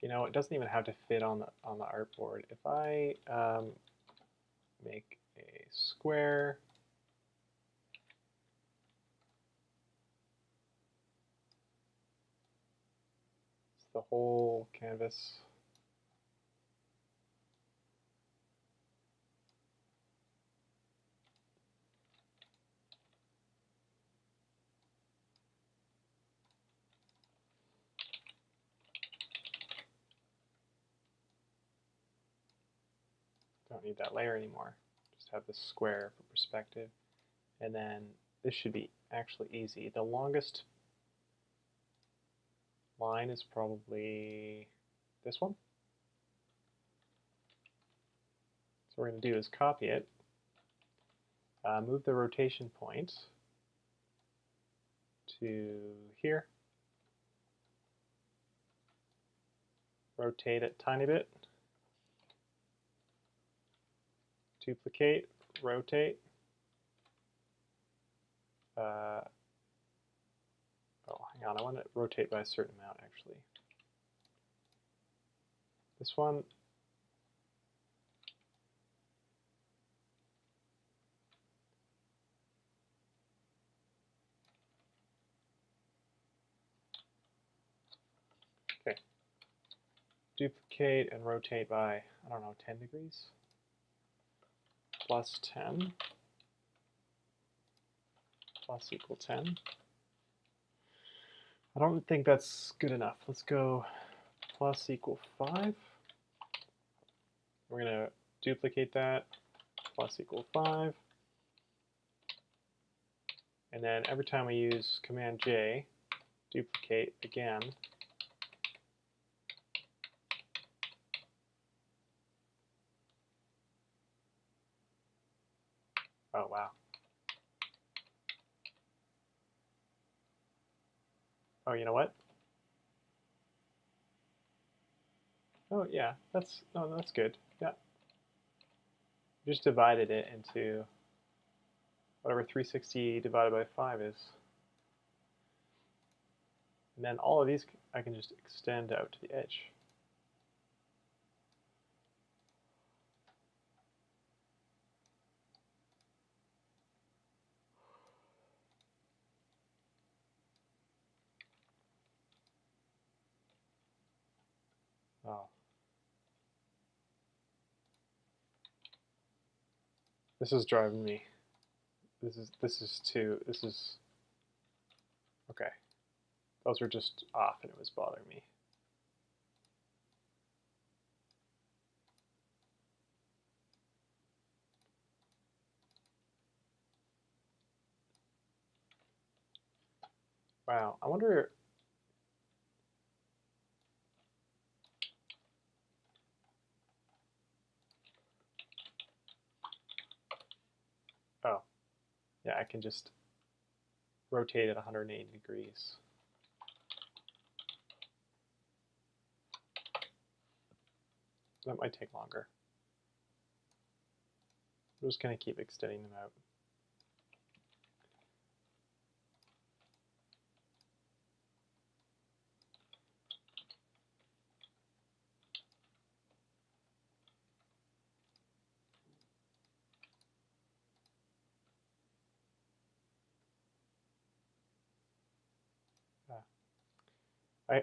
You know, it doesn't even have to fit on the artboard. If I make a square, it's the whole canvas. Don't need that layer anymore. Just have this square for perspective. And then this should be actually easy. The longest line is probably this one. So what we're going to do is copy it, move the rotation point to here, rotate it a tiny bit, duplicate, rotate. Oh, hang on, I want to rotate by a certain amount actually. This one, okay. Duplicate and rotate by, I don't know, 10 degrees? Plus 10, plus equal 10. I don't think that's good enough. Let's go plus equal 5. We're going to duplicate that, plus equal 5. And then every time we use Command J, duplicate again. Oh, wow. Oh, you know what? Oh, yeah, that's good. Yeah. Just divided it into whatever 360 divided by 5 is. And then all of these I can just extend out to the edge. This is driving me. This is okay. Those were just off and it was bothering me. Wow, I wonder. Oh, yeah, I can just rotate it 180 degrees. That might take longer. I'm just going to keep extending them out.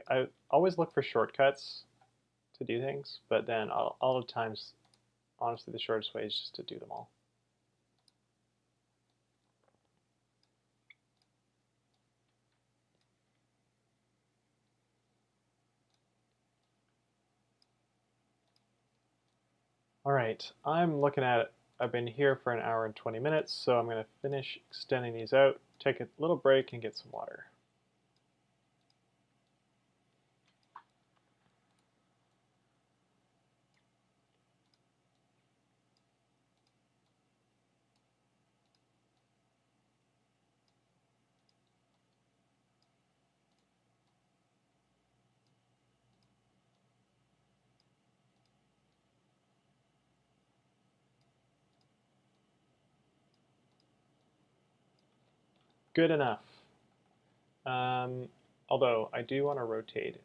I always look for shortcuts to do things, but then all the times, honestly, the shortest way is just to do them all. All right, I'm looking at it. I've been here for an hour and 20 minutes, so I'm going to finish extending these out, take a little break, and get some water. Good enough. Although I do want to rotate it.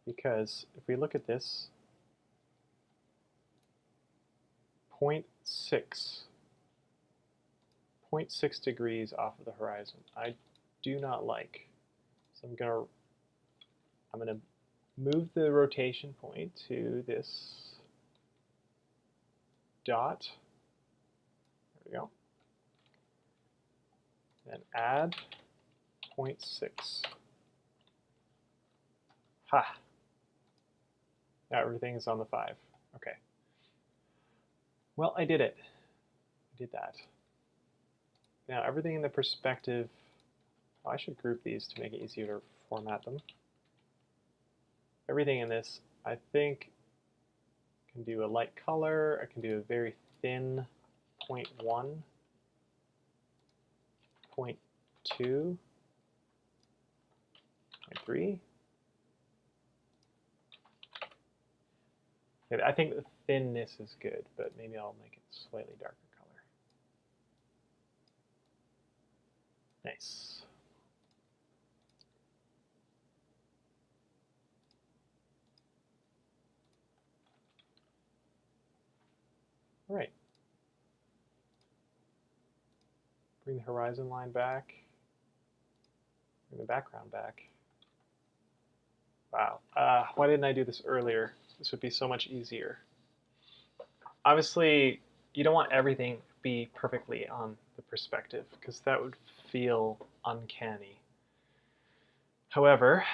Because if we look at this, 0.6 degrees off of the horizon, I do not like. So I'm gonna move the rotation point to this dot. There we go. And add 0.6. Ha! Now everything is on the 5. Okay. Well, I did it. I did that. Now everything in the perspective, I should group these to make it easier to format them. Everything in this, I think, can do a light color. I can do a very thin 0.1, 0.2, 0.3. I think the thinness is good, but maybe I'll make it slightly darker color. Nice. All right. Bring the horizon line back. Bring the background back. Wow. Why didn't I do this earlier? This would be so much easier. Obviously, you don't want everything to be perfectly on the perspective, because that would feel uncanny. However,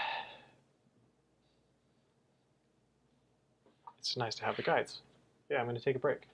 it's nice to have the guides. Yeah, I'm going to take a break.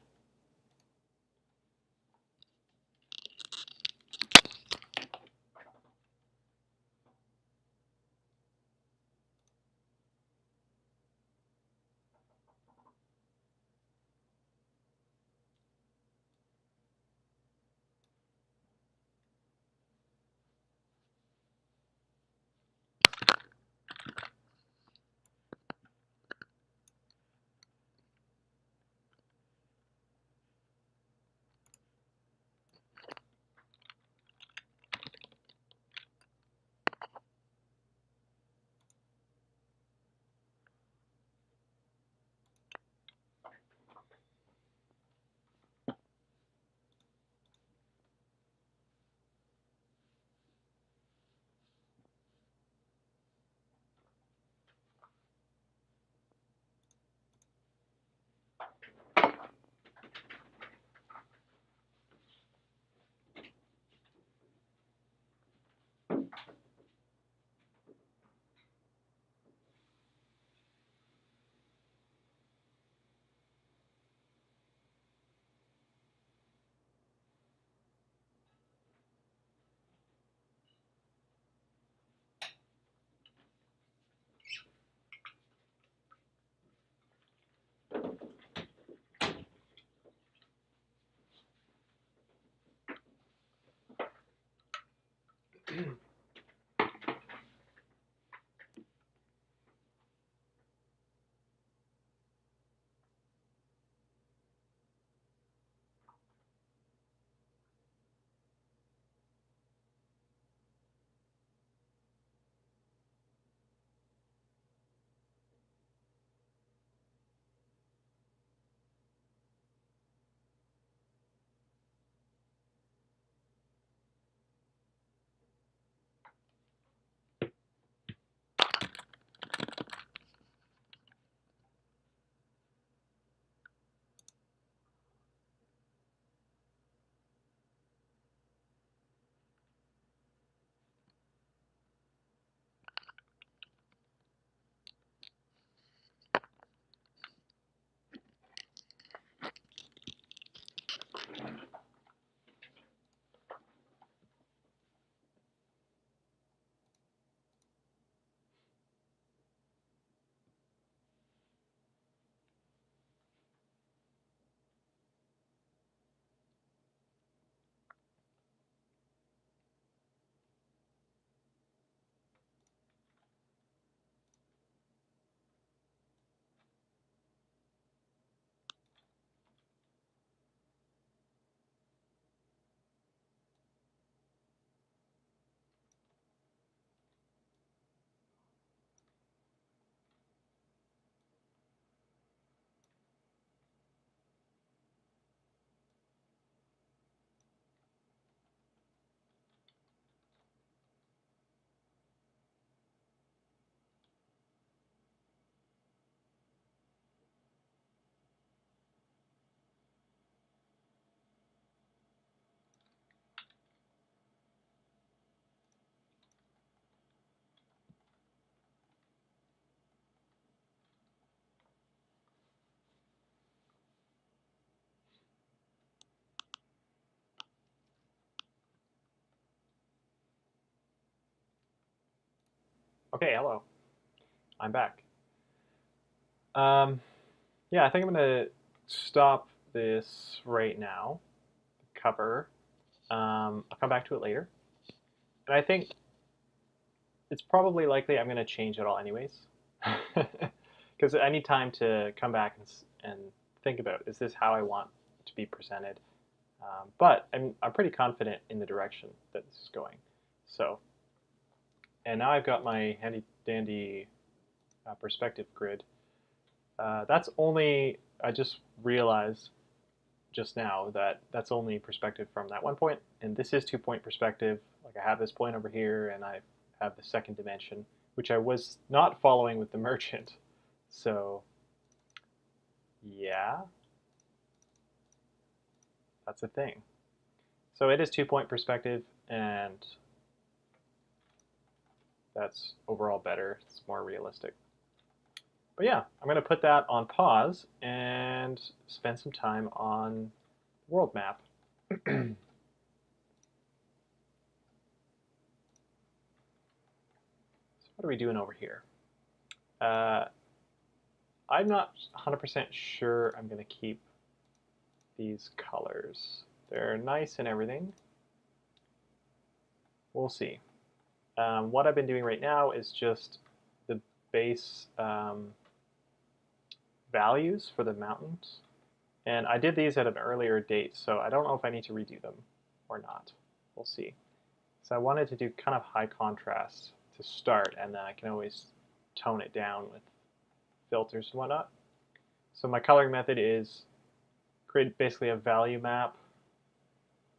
Okay, hello. I'm back. Yeah, I think I'm going to stop this right now. Cover. I'll come back to it later. And I think it's probably likely I'm going to change it all anyways. Because I need time to come back and think about, is this how I want it to be presented? But I'm pretty confident in the direction that this is going. So, and now I've got my handy dandy perspective grid. That's only, I just realized just now that that's only perspective from that one point, and this is 2-point perspective. Like I have this point over here, and I have the second dimension, which I was not following with the merchant. So yeah, that's a thing. So it is 2-point perspective, and that's overall better. It's more realistic. But yeah, I'm going to put that on pause and spend some time on world map. So what are we doing over here? I'm not 100% sure I'm going to keep these colors. They're nice and everything. We'll see. What I've been doing right now is just the base values for the mountains. And I did these at an earlier date, so I don't know if I need to redo them or not. We'll see. So I wanted to do kind of high contrast to start, and then I can always tone it down with filters and whatnot. So my coloring method is create basically a value map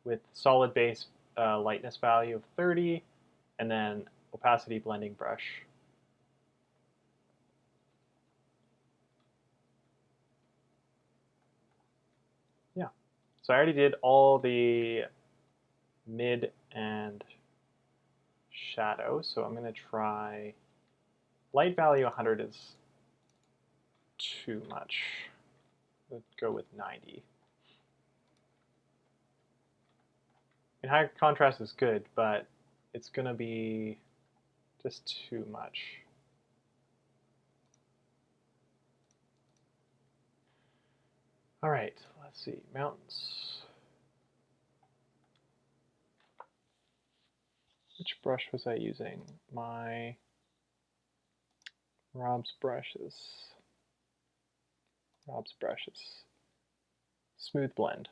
with solid base lightness value of 30, and then opacity blending brush. Yeah, so I already did all the mid and shadow, so I'm going to try light value 100 is too much. Let's go with 90. And high contrast is good, but it's going to be just too much. All right, let's see, mountains. Which brush was I using? My Rob's brushes. Smooth blend.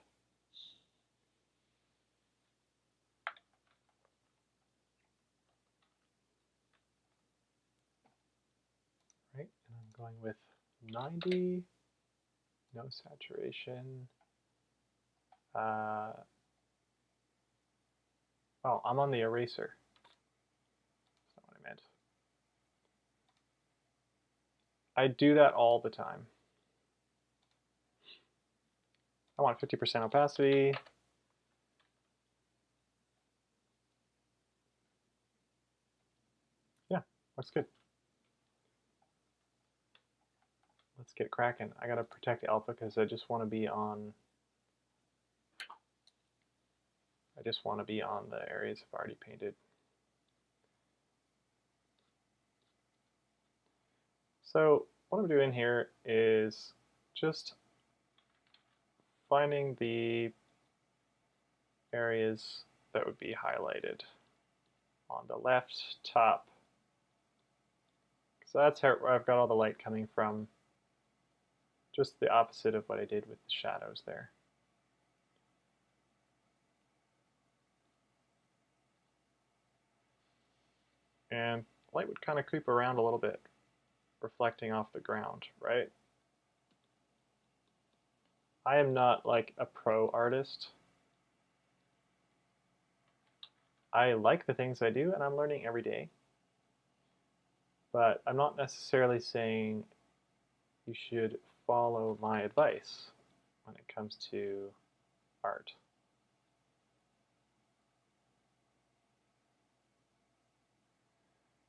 Right, and I'm going with 90, no saturation. Oh, I'm on the eraser. That's not what I meant. I do that all the time. I want 50% opacity. Yeah, looks good. Let's get cracking. I gotta protect alpha because I just want to be on. The areas I've already painted. So what I'm doing here is just finding the areas that would be highlighted on the left top. So that's where I've got all the light coming from. Just the opposite of what I did with the shadows there. And light would kind of creep around a little bit, reflecting off the ground, right? I am not like a pro artist. I like the things I do and I'm learning every day. But I'm not necessarily saying you should follow my advice when it comes to art.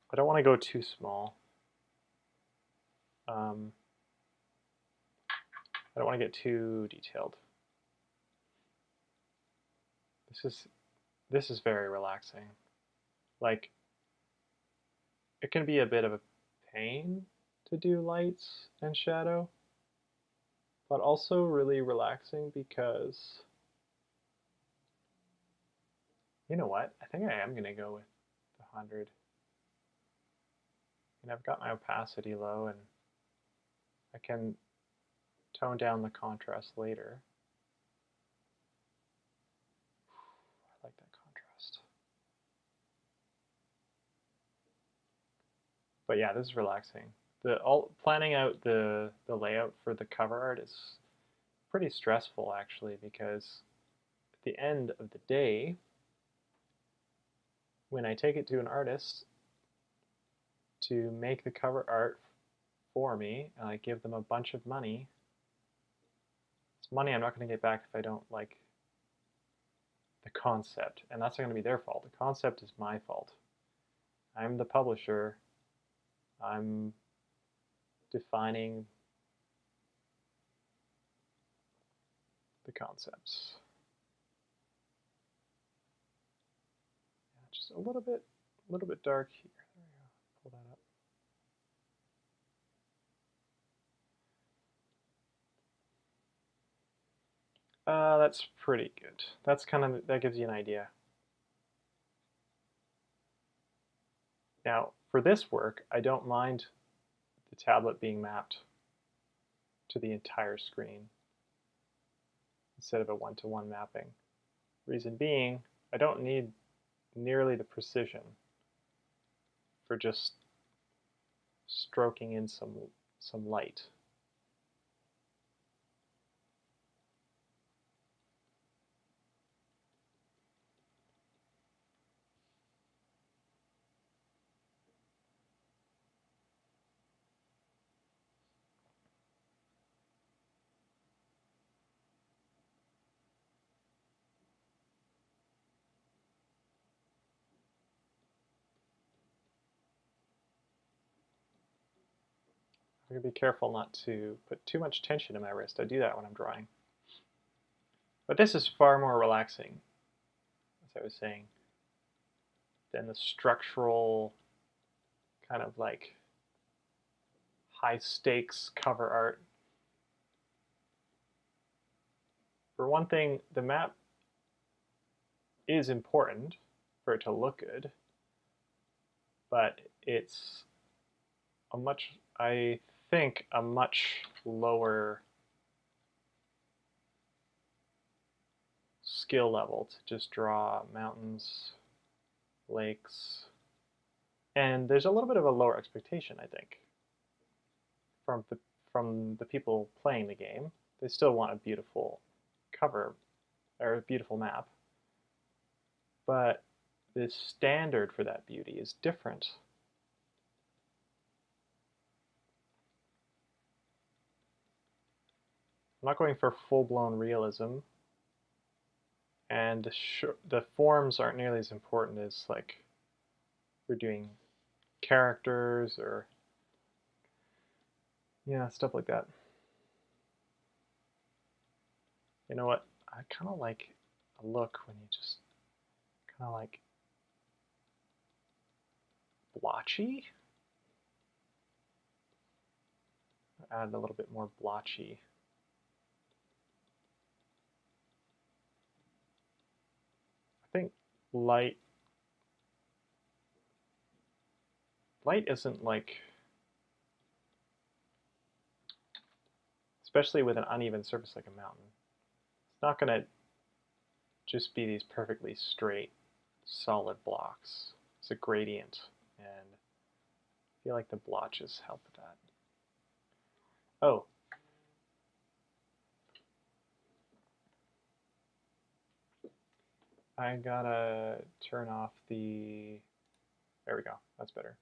I don't want to go too small. I don't want to get too detailed. This is very relaxing. Like, it can be a bit of a pain to do lights and shadow, but also really relaxing because, you know what? I think I am going to go with the 100. And I've got my opacity low and I can tone down the contrast later. I like that contrast. But yeah, this is relaxing. Planning out the layout for the cover art is pretty stressful actually, because at the end of the day, when I take it to an artist to make the cover art for me and I give them a bunch of money, it's money I'm not going to get back if I don't like the concept, and that's not going to be their fault. The concept is my fault. I'm the publisher. I'm defining the concepts. Yeah, just a little bit dark here. There we go. Pull that up. That's pretty good. That gives you an idea. Now, for this work, I don't mind the tablet being mapped to the entire screen instead of a one-to-one mapping. Reason being, I don't need nearly the precision for just stroking in some light. I'm going to be careful not to put too much tension in my wrist. I do that when I'm drawing. But this is far more relaxing, as I was saying, than the structural kind of like high stakes cover art. For one thing, the map is important for it to look good, but it's I think, a much lower skill level to just draw mountains, lakes, and there's a little bit of a lower expectation, I think, from the people playing the game. They still want a beautiful cover or a beautiful map, but the standard for that beauty is different. I'm not going for full-blown realism, and the forms aren't nearly as important as like we're doing characters or stuff like that. You know what? I kind of like a look when you just kind of like blotchy. Add a little bit more blotchy. I think light isn't like, especially with an uneven surface like a mountain, it's not going to just be these perfectly straight, solid blocks. It's a gradient, and I feel like the blotches help with that. Oh. I gotta turn off the, there we go, that's better.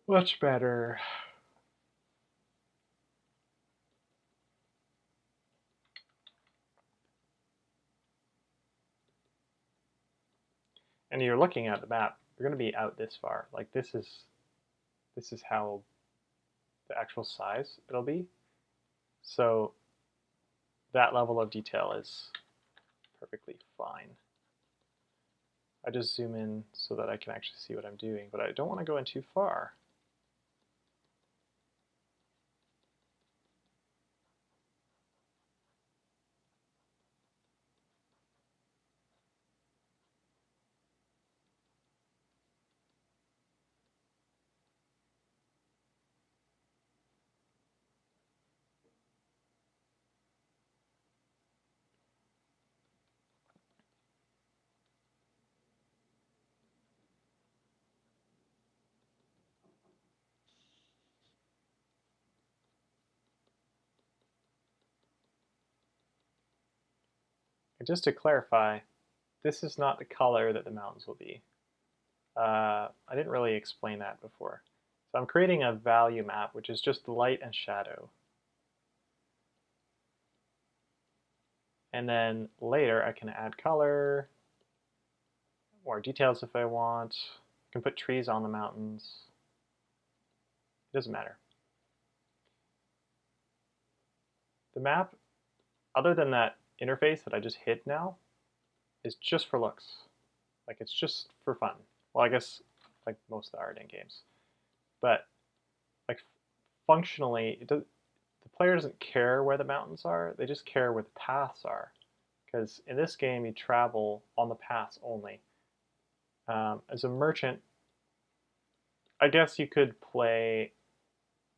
Much better. And you're looking at the map, you're going to be out this far. Like this is how the actual size it'll be. So that level of detail is perfectly fine. I just zoom in so that I can actually see what I'm doing, but I don't want to go in too far. And just to clarify, this is not the color that the mountains will be. I didn't really explain that before. So I'm creating a value map, which is just light and shadow. And then later I can add color, more details if I want. I can put trees on the mountains. It doesn't matter. The map, other than that interface that I just hid now, is just for looks. Like it's just for fun. Well, I guess like most of the art in games. But like functionally, the player doesn't care where the mountains are, they just care where the paths are. Because in this game, you travel on the paths only. As a merchant, I guess you could play,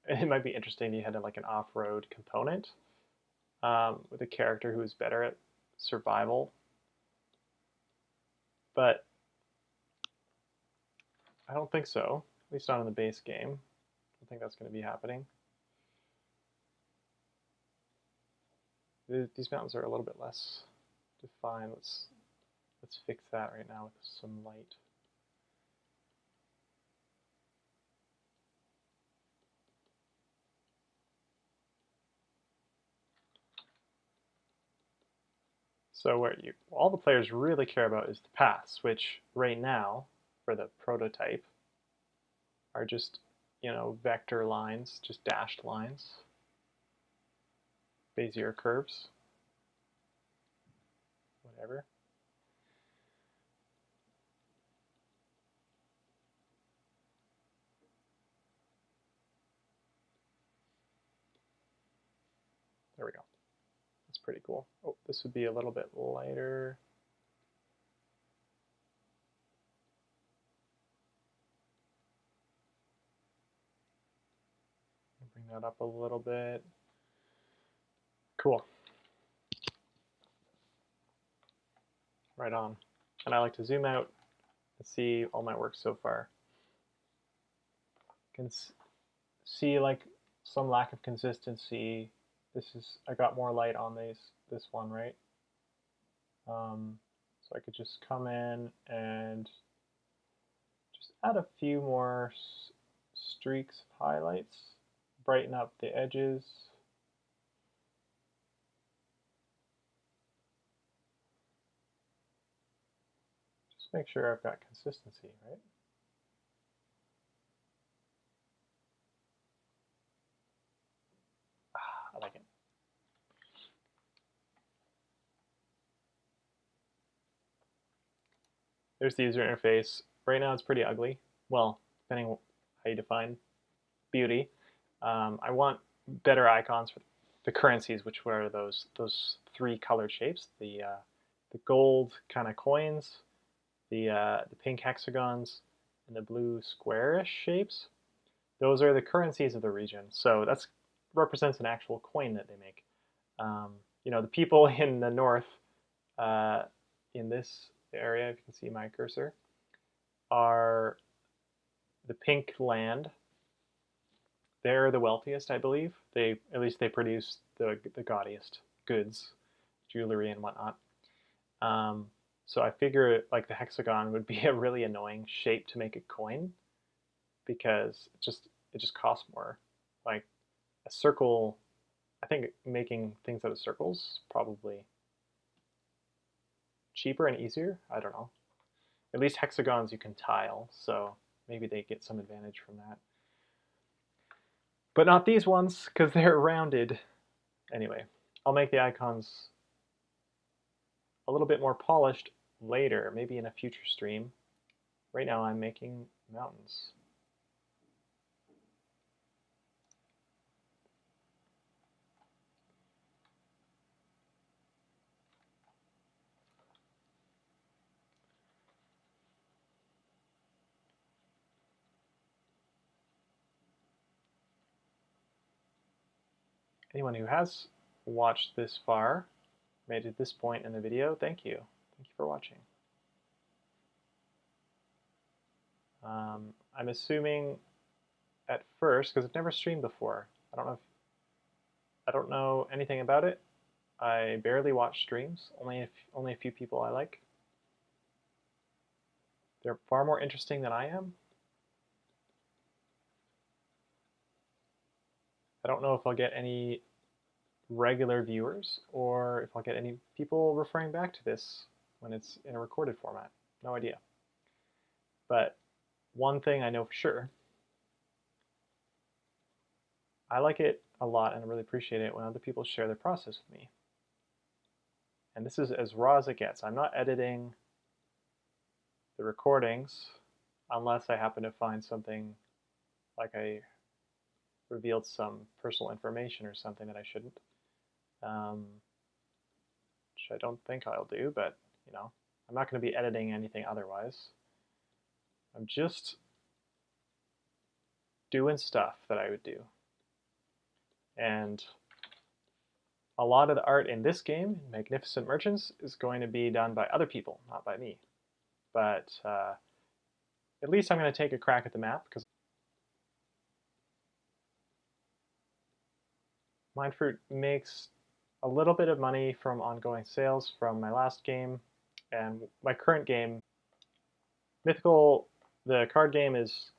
it might be interesting if you had like an off-road component with a character who is better at survival. But I don't think so, at least not in the base game. I don't think that's going to be happening. These mountains are a little bit less defined. Let's fix that right now with some light. So where all the players really care about is the paths, which right now, for the prototype, are just, vector lines, just dashed lines, Bezier curves, whatever. There we go. That's pretty cool. Oh, this would be a little bit lighter. Bring that up a little bit. Cool. Right on. And I like to zoom out and see all my work so far. You can see like some lack of consistency. I got more light on this one, right? So I could just come in and just add a few more streaks of highlights, brighten up the edges. Just make sure I've got consistency, right? I like it. There's the user interface. Right now it's pretty ugly. Well, depending on how you define beauty. I want better icons for the currencies, which were those three colored shapes: the gold kind of coins, the pink hexagons, and the blue squarish shapes. Those are the currencies of the region. So that's represents an actual coin that they make. You know, the people in the north, in this area, if you can see my cursor, are the pink land. They're the wealthiest, I believe. At least they produce the gaudiest goods, jewelry and whatnot. So I figure like the hexagon would be a really annoying shape to make a coin because it just costs more. Like a circle, I think making things out of circles probably cheaper and easier. I don't know. At least hexagons you can tile, so maybe they get some advantage from that. But not these ones, because they're rounded. Anyway, I'll make the icons a little bit more polished later, maybe in a future stream. Right now I'm making mountains. Anyone who has watched this far, made it this point in the video, thank you. Thank you for watching. I'm assuming at first, because I've never streamed before, I don't know anything about it. I barely watch streams, only a few people I like. They're far more interesting than I am. I don't know if I'll get any regular viewers or if I'll get any people referring back to this when it's in a recorded format. No idea. But one thing I know for sure, I like it a lot and I really appreciate it when other people share their process with me. And this is as raw as it gets. I'm not editing the recordings unless I happen to find something like I revealed some personal information or something that I shouldn't, which I don't think I'll do, but you know, I'm not going to be editing anything otherwise. I'm just doing stuff that I would do. And a lot of the art in this game, Magnificent Merchants, is going to be done by other people, not by me. But at least I'm going to take a crack at the map, because Mindfruit makes a little bit of money from ongoing sales from my last game, and my current game, Mythical, the card game is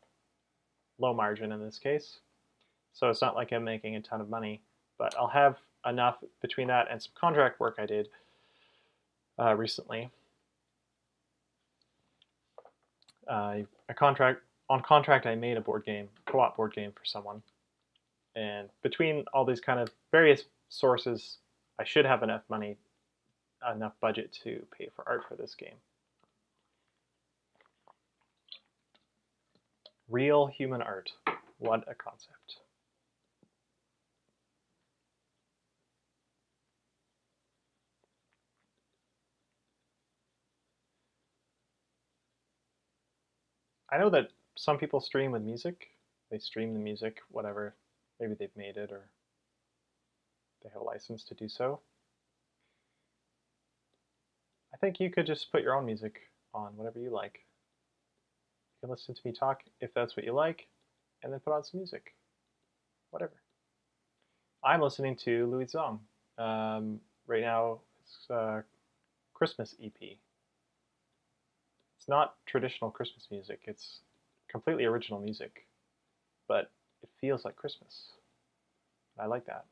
low margin in this case, so it's not like I'm making a ton of money, but I'll have enough between that and some contract work I did recently. On contract I made a board game, co-op board game for someone, and between all these kind of various sources, I should have enough money, enough budget to pay for art for this game. Real human art. What a concept. I know that some people stream with music. They stream the music, whatever. Maybe they've made it or they have a license to do so. I think you could just put your own music on, whatever you like. You can listen to me talk if that's what you like, and then put on some music. Whatever. I'm listening to Louis Zong. Right now, it's Christmas EP. It's not traditional Christmas music. It's completely original music, but it feels like Christmas. I like that.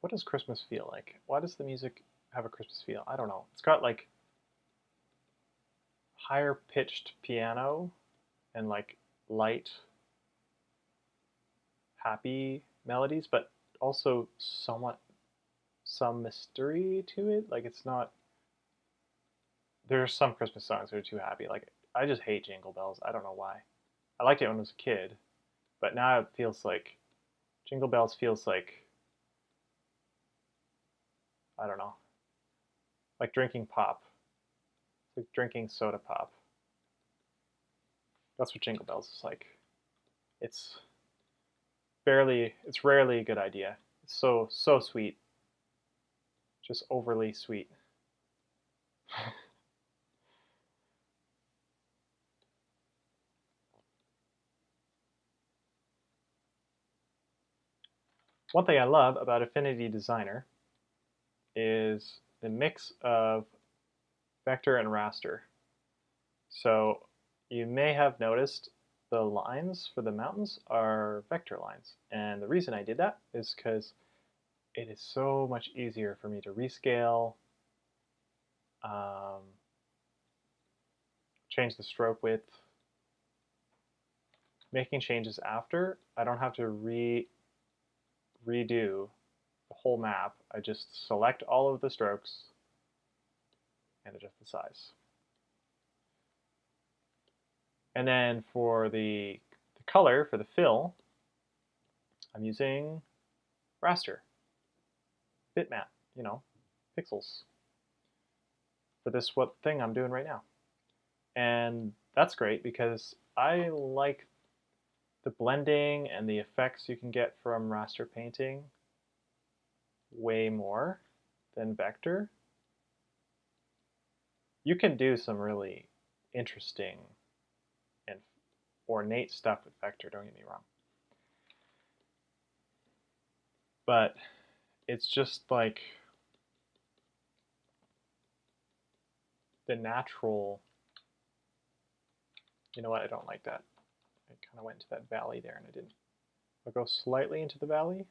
What does Christmas feel like? Why does the music have a Christmas feel? I don't know. It's got like higher pitched piano and like light, happy melodies, but also somewhat some mystery to it. Like it's not. There's some Christmas songs that are too happy. Like I just hate Jingle Bells. I don't know why. I liked it when I was a kid, but now it feels like Jingle Bells feels like I don't know, like drinking pop. It's like drinking soda pop. That's what Jingle Bells is like. It's it's rarely a good idea. It's so sweet, just overly sweet. One thing I love about Affinity Designer is the mix of vector and raster. So you may have noticed the lines for the mountains are vector lines. And the reason I did that is because it is so much easier for me to rescale, change the stroke width, making changes after. I don't have to redo the whole map. I just select all of the strokes and adjust the size. And then for the color, for the fill, I'm using raster, bitmap, you know, pixels for this thing I'm doing right now. And that's great because I like the blending and the effects you can get from raster painting way more than vector. You can do some really interesting and ornate stuff with vector, don't get me wrong. But it's just like the natural, you know what, I don't like that. I kind of went into that valley there and I didn't. I'll go slightly into the valley.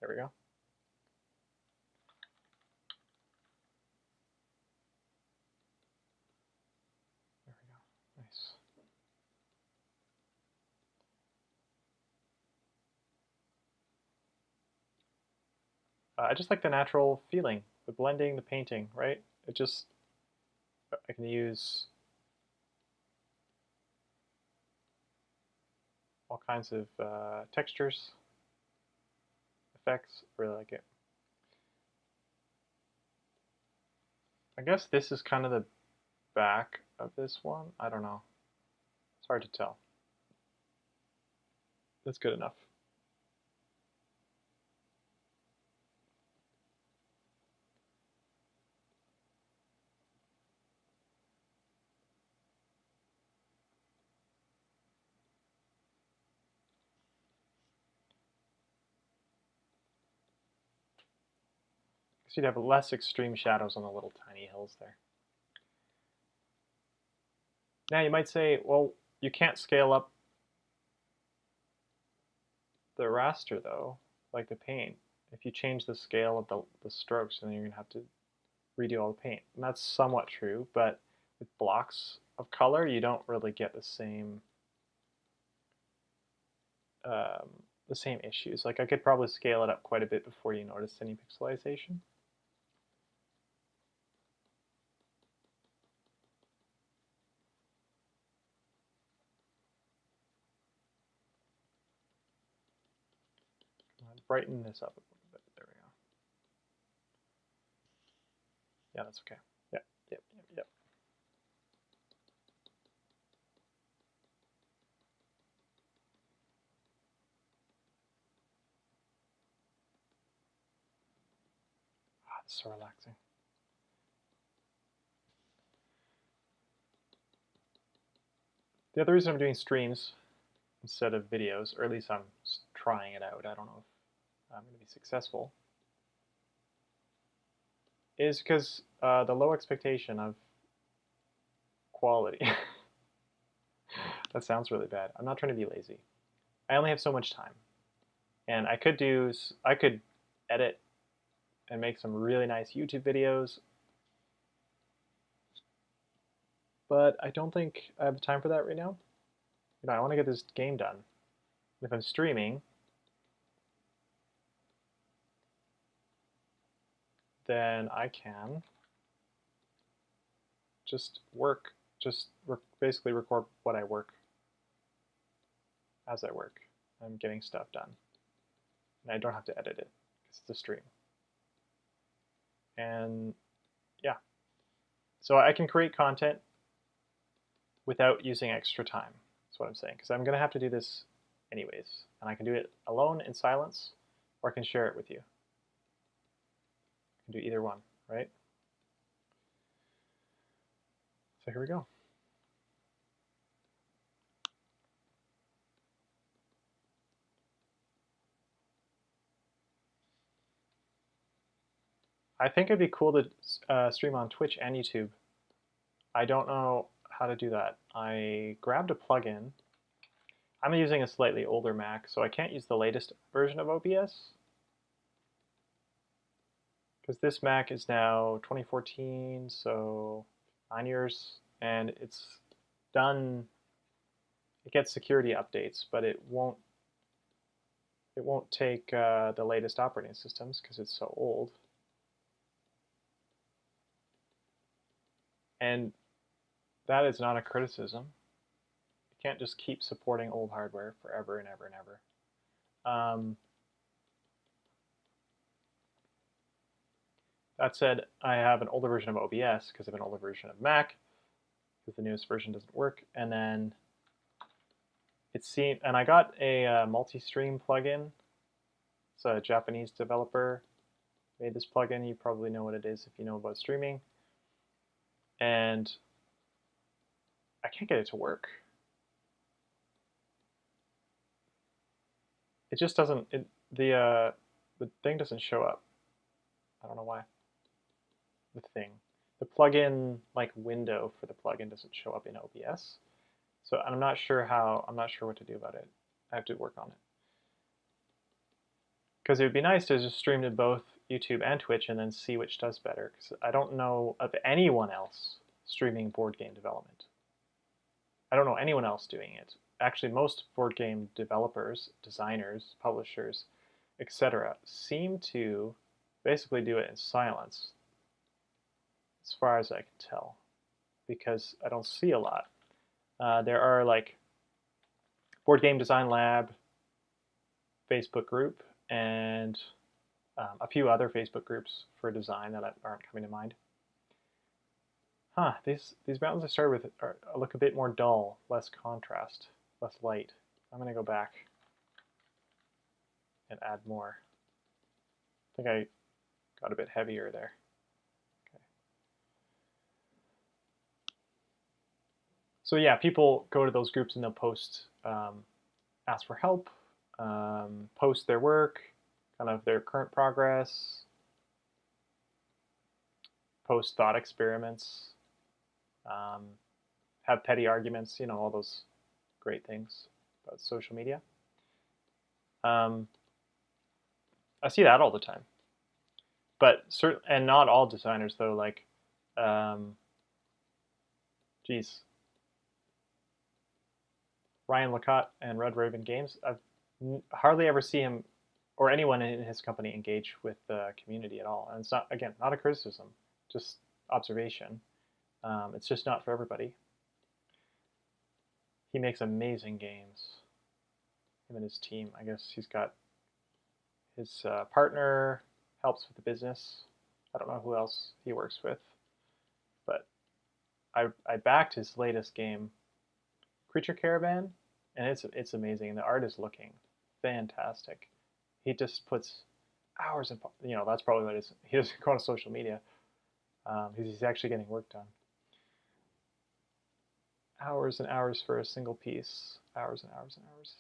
There we go. There we go. Nice. I just like the natural feeling, the blending, the painting, right? It just, I can use all kinds of textures, effects, really like it. I guess this is kind of the back of this one. I don't know. It's hard to tell. That's good enough. So you'd have less extreme shadows on the little tiny hills there. Now you might say, well, you can't scale up the raster though, like the paint. If you change the scale of the strokes, then you're going to have to redo all the paint. And that's somewhat true, but with blocks of color, you don't really get the same issues. Like I could probably scale it up quite a bit before you notice any pixelization. brighten this up a little bit. There we go. Yeah, that's okay. Yep, yep, yep, yep. Ah, it's so relaxing. The other reason I'm doing streams instead of videos, or at least I'm trying it out, I don't know if I'm going to be successful, is because the low expectation of quality. That sounds really bad. I'm not trying to be lazy. I only have so much time. And I could edit and make some really nice YouTube videos, but I don't think I have time for that right now. You know, I want to get this game done. If I'm streaming, then I can just basically record what I work as I work. I'm getting stuff done. And I don't have to edit it because it's a stream. And yeah, so I can create content without using extra time. That's what I'm saying, because I'm going to have to do this anyways. And I can do it alone in silence, or I can share it with you. I can do either one, right? So here we go. I think it'd be cool to stream on Twitch and YouTube. I don't know how to do that. I grabbed a plugin. I'm using a slightly older Mac, so I can't use the latest version of OBS. Because this Mac is now 2014, so 9 years, and it's done. It gets security updates, but it won't take the latest operating systems because it's so old. And that is not a criticism. You can't just keep supporting old hardware forever and ever and ever. That said, I have an older version of OBS because I have an older version of Mac because the newest version doesn't work. And then and I got a multi-stream plugin. It's a Japanese developer made this plugin. You probably know what it is if you know about streaming. And I can't get it to work. It just doesn't. The thing doesn't show up. I don't know why. The plugin like window for the plugin doesn't show up in OBS. So I'm not sure what to do about it. I have to work on it. Because it would be nice to just stream to both YouTube and Twitch and then see which does better. Because I don't know of anyone else streaming board game development. I don't know anyone else doing it. Actually, most board game developers, designers, publishers, etc. seem to basically do it in silence, as far as I can tell, because I don't see a lot. There are like Board Game Design Lab Facebook group and a few other Facebook groups for design that aren't coming to mind. These mountains I started with look a bit more dull, less contrast, less light. I'm going to go back and add more. I think I got a bit heavier there. Okay. So yeah, people go to those groups and they'll post, ask for help, post their work, kind of their current progress, post thought experiments, have petty arguments, you know, all those great things about social media. I see that all the time. But and not all designers though, like, geez, Ryan Lacotte and Red Raven Games, I've hardly ever see him or anyone in his company engage with the community at all. And it's not, again, not a criticism, just observation. It's just not for everybody. He makes amazing games. Him and his team. I guess he's got His partner helps with the business. I don't know who else he works with, but I backed his latest game, Creature Caravan, and it's amazing. And the art is looking fantastic. He just puts hours in, that's probably what it is. He doesn't go on social media because he's actually getting work done. Hours and hours for a single piece. Hours and hours and hours.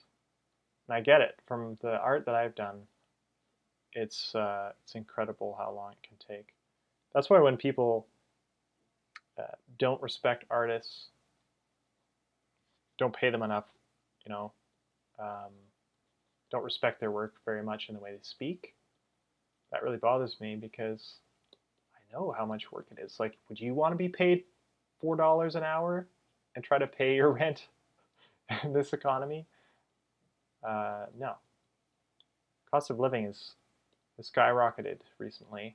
And I get it from the art that I've done. It's incredible how long it can take. That's why when people don't respect artists, don't pay them enough, don't respect their work very much in the way they speak, that really bothers me because I know how much work it is. Like, would you want to be paid $4 an hour and try to pay your rent in this economy? No. Cost of living has skyrocketed recently.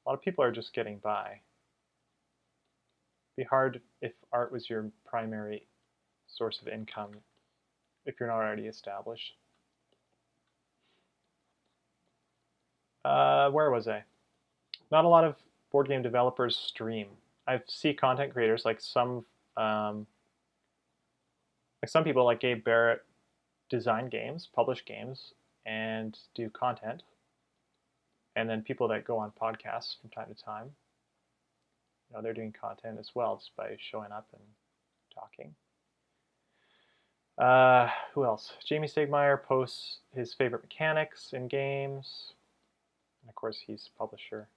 A lot of people are just getting by. It'd be hard if art was your primary source of income if you're not already established. Where was I? Not a lot of board game developers stream. I see content creators like some people like Gabe Barrett design games, publish games, and do content. And then people that go on podcasts from time to time, they're doing content as well just by showing up and talking. Who else? Jamie Stegmaier posts his favorite mechanics in games. And of course, he's a publisher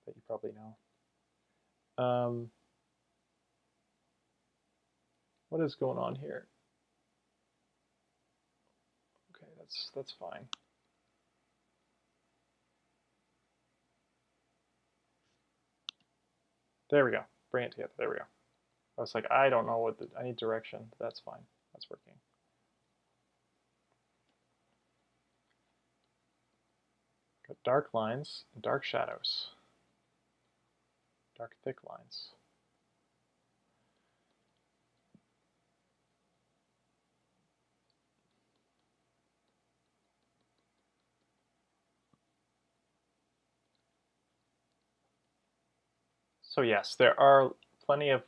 that you probably know. What is going on here? Okay, that's fine. There we go. Bring it together. There we go. I was like, I don't know what I need direction. That's fine. That's working. Got dark lines and dark shadows. Dark thick lines. So yes, there's plenty of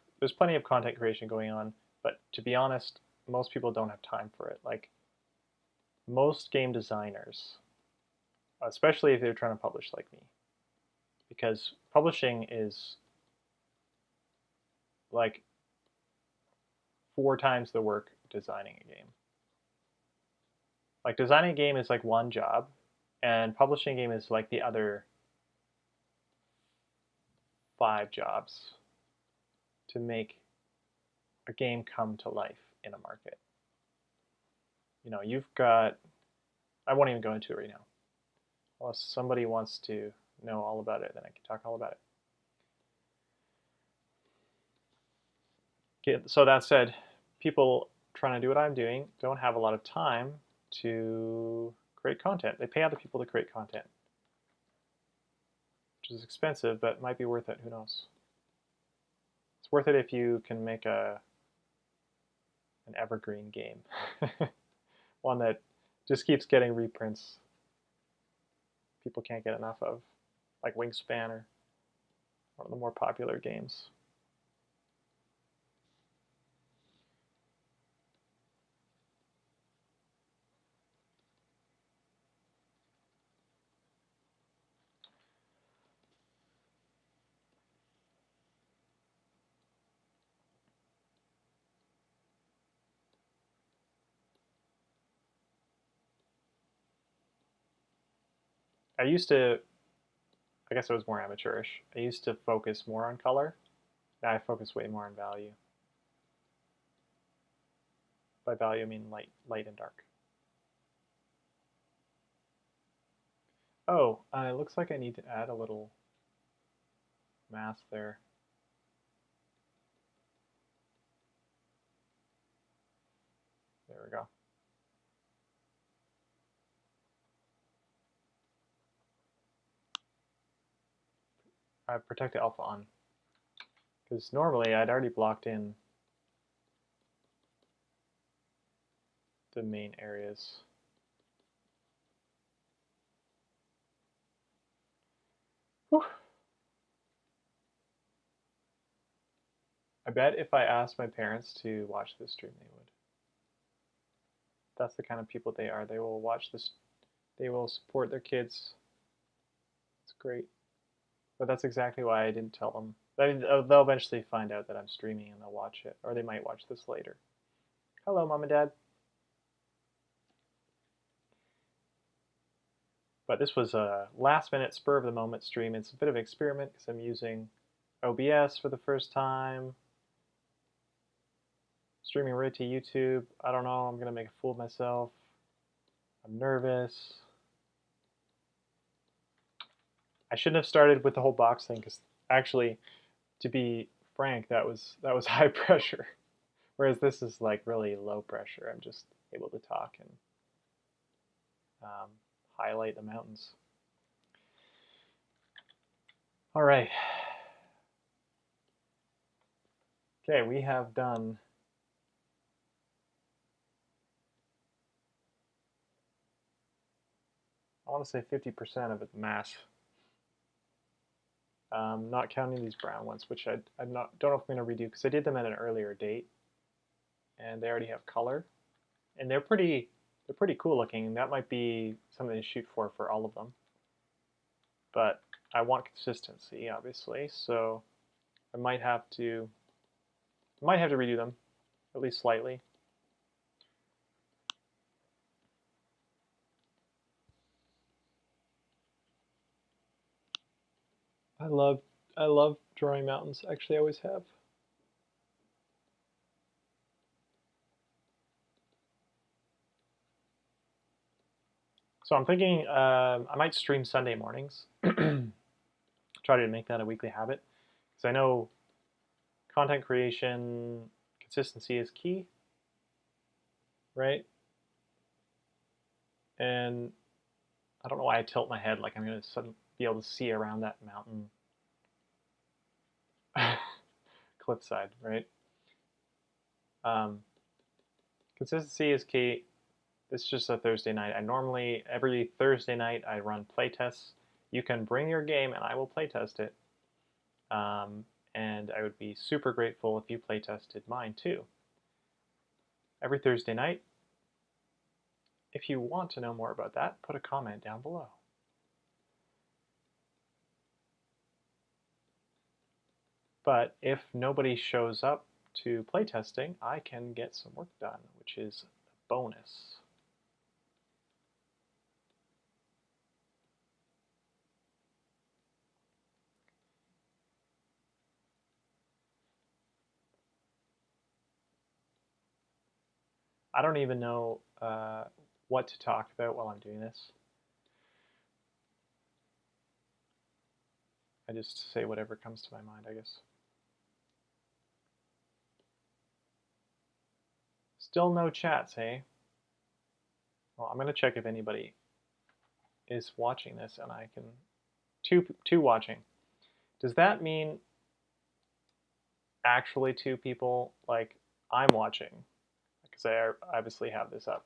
content creation going on, but to be honest, most people don't have time for it. Like most game designers, especially if they're trying to publish like me, because publishing is like 4 times the work designing a game. Like designing a game is like one job, and publishing a game is like the other 5 jobs to make a game come to life in a market. You've got, I won't even go into it right now. Unless somebody wants to know all about it, then I can talk all about it. Okay, so that said, people trying to do what I'm doing don't have a lot of time to create content. They pay other people to create content, which is expensive, but might be worth it. Who knows? It's worth it if you can make an evergreen game. One that just keeps getting reprints. People can't get enough of, like Wingspan or one of the more popular games. I guess I was more amateurish. I used to focus more on color. Now I focus way more on value. By value, I mean light and dark. Oh, it looks like I need to add a little mask there. There we go. I have protected alpha on, because normally I'd already blocked in the main areas. Whew. I bet if I asked my parents to watch this stream, they would. That's the kind of people they are. They will watch this. They will support their kids. It's great. But that's exactly why I didn't tell them. They'll eventually find out that I'm streaming and they'll watch it. Or they might watch this later. Hello, Mom and Dad. But this was a last-minute, spur-of-the-moment stream. It's a bit of an experiment because I'm using OBS for the first time. Streaming right to YouTube. I don't know. I'm going to make a fool of myself. I'm nervous. I shouldn't have started with the whole box thing because actually, to be frank, that was high pressure. Whereas this is like really low pressure. I'm just able to talk and highlight the mountains. All right. Okay, we have done I want to say 50% of the mass. Not counting these brown ones, which don't know if I'm going to redo because I did them at an earlier date, and they already have color, and they're pretty cool looking. That might be something to shoot for all of them, but I want consistency, obviously, so I might have to redo them, at least slightly. I love drawing mountains. Actually, I always have. So I'm thinking I might stream Sunday mornings. Try to make that a weekly habit. Because I know content creation, consistency is key, right? And I don't know why I tilt my head like I'm going to be able to see around that mountain cliffside, right? Consistency is key. It's just a Thursday night. I normally, every Thursday night, I run playtests. You can bring your game and I will playtest it. And I would be super grateful if you playtested mine too. Every Thursday night. If you want to know more about that, put a comment down below. But if nobody shows up to playtesting, I can get some work done, which is a bonus. I don't even know what to talk about while I'm doing this. I just say whatever comes to my mind, I guess. Still no chats, hey? Well, I'm going to check if anybody is watching this and I can... Two watching. Does that mean actually two people, like I'm watching? Because I obviously have this up.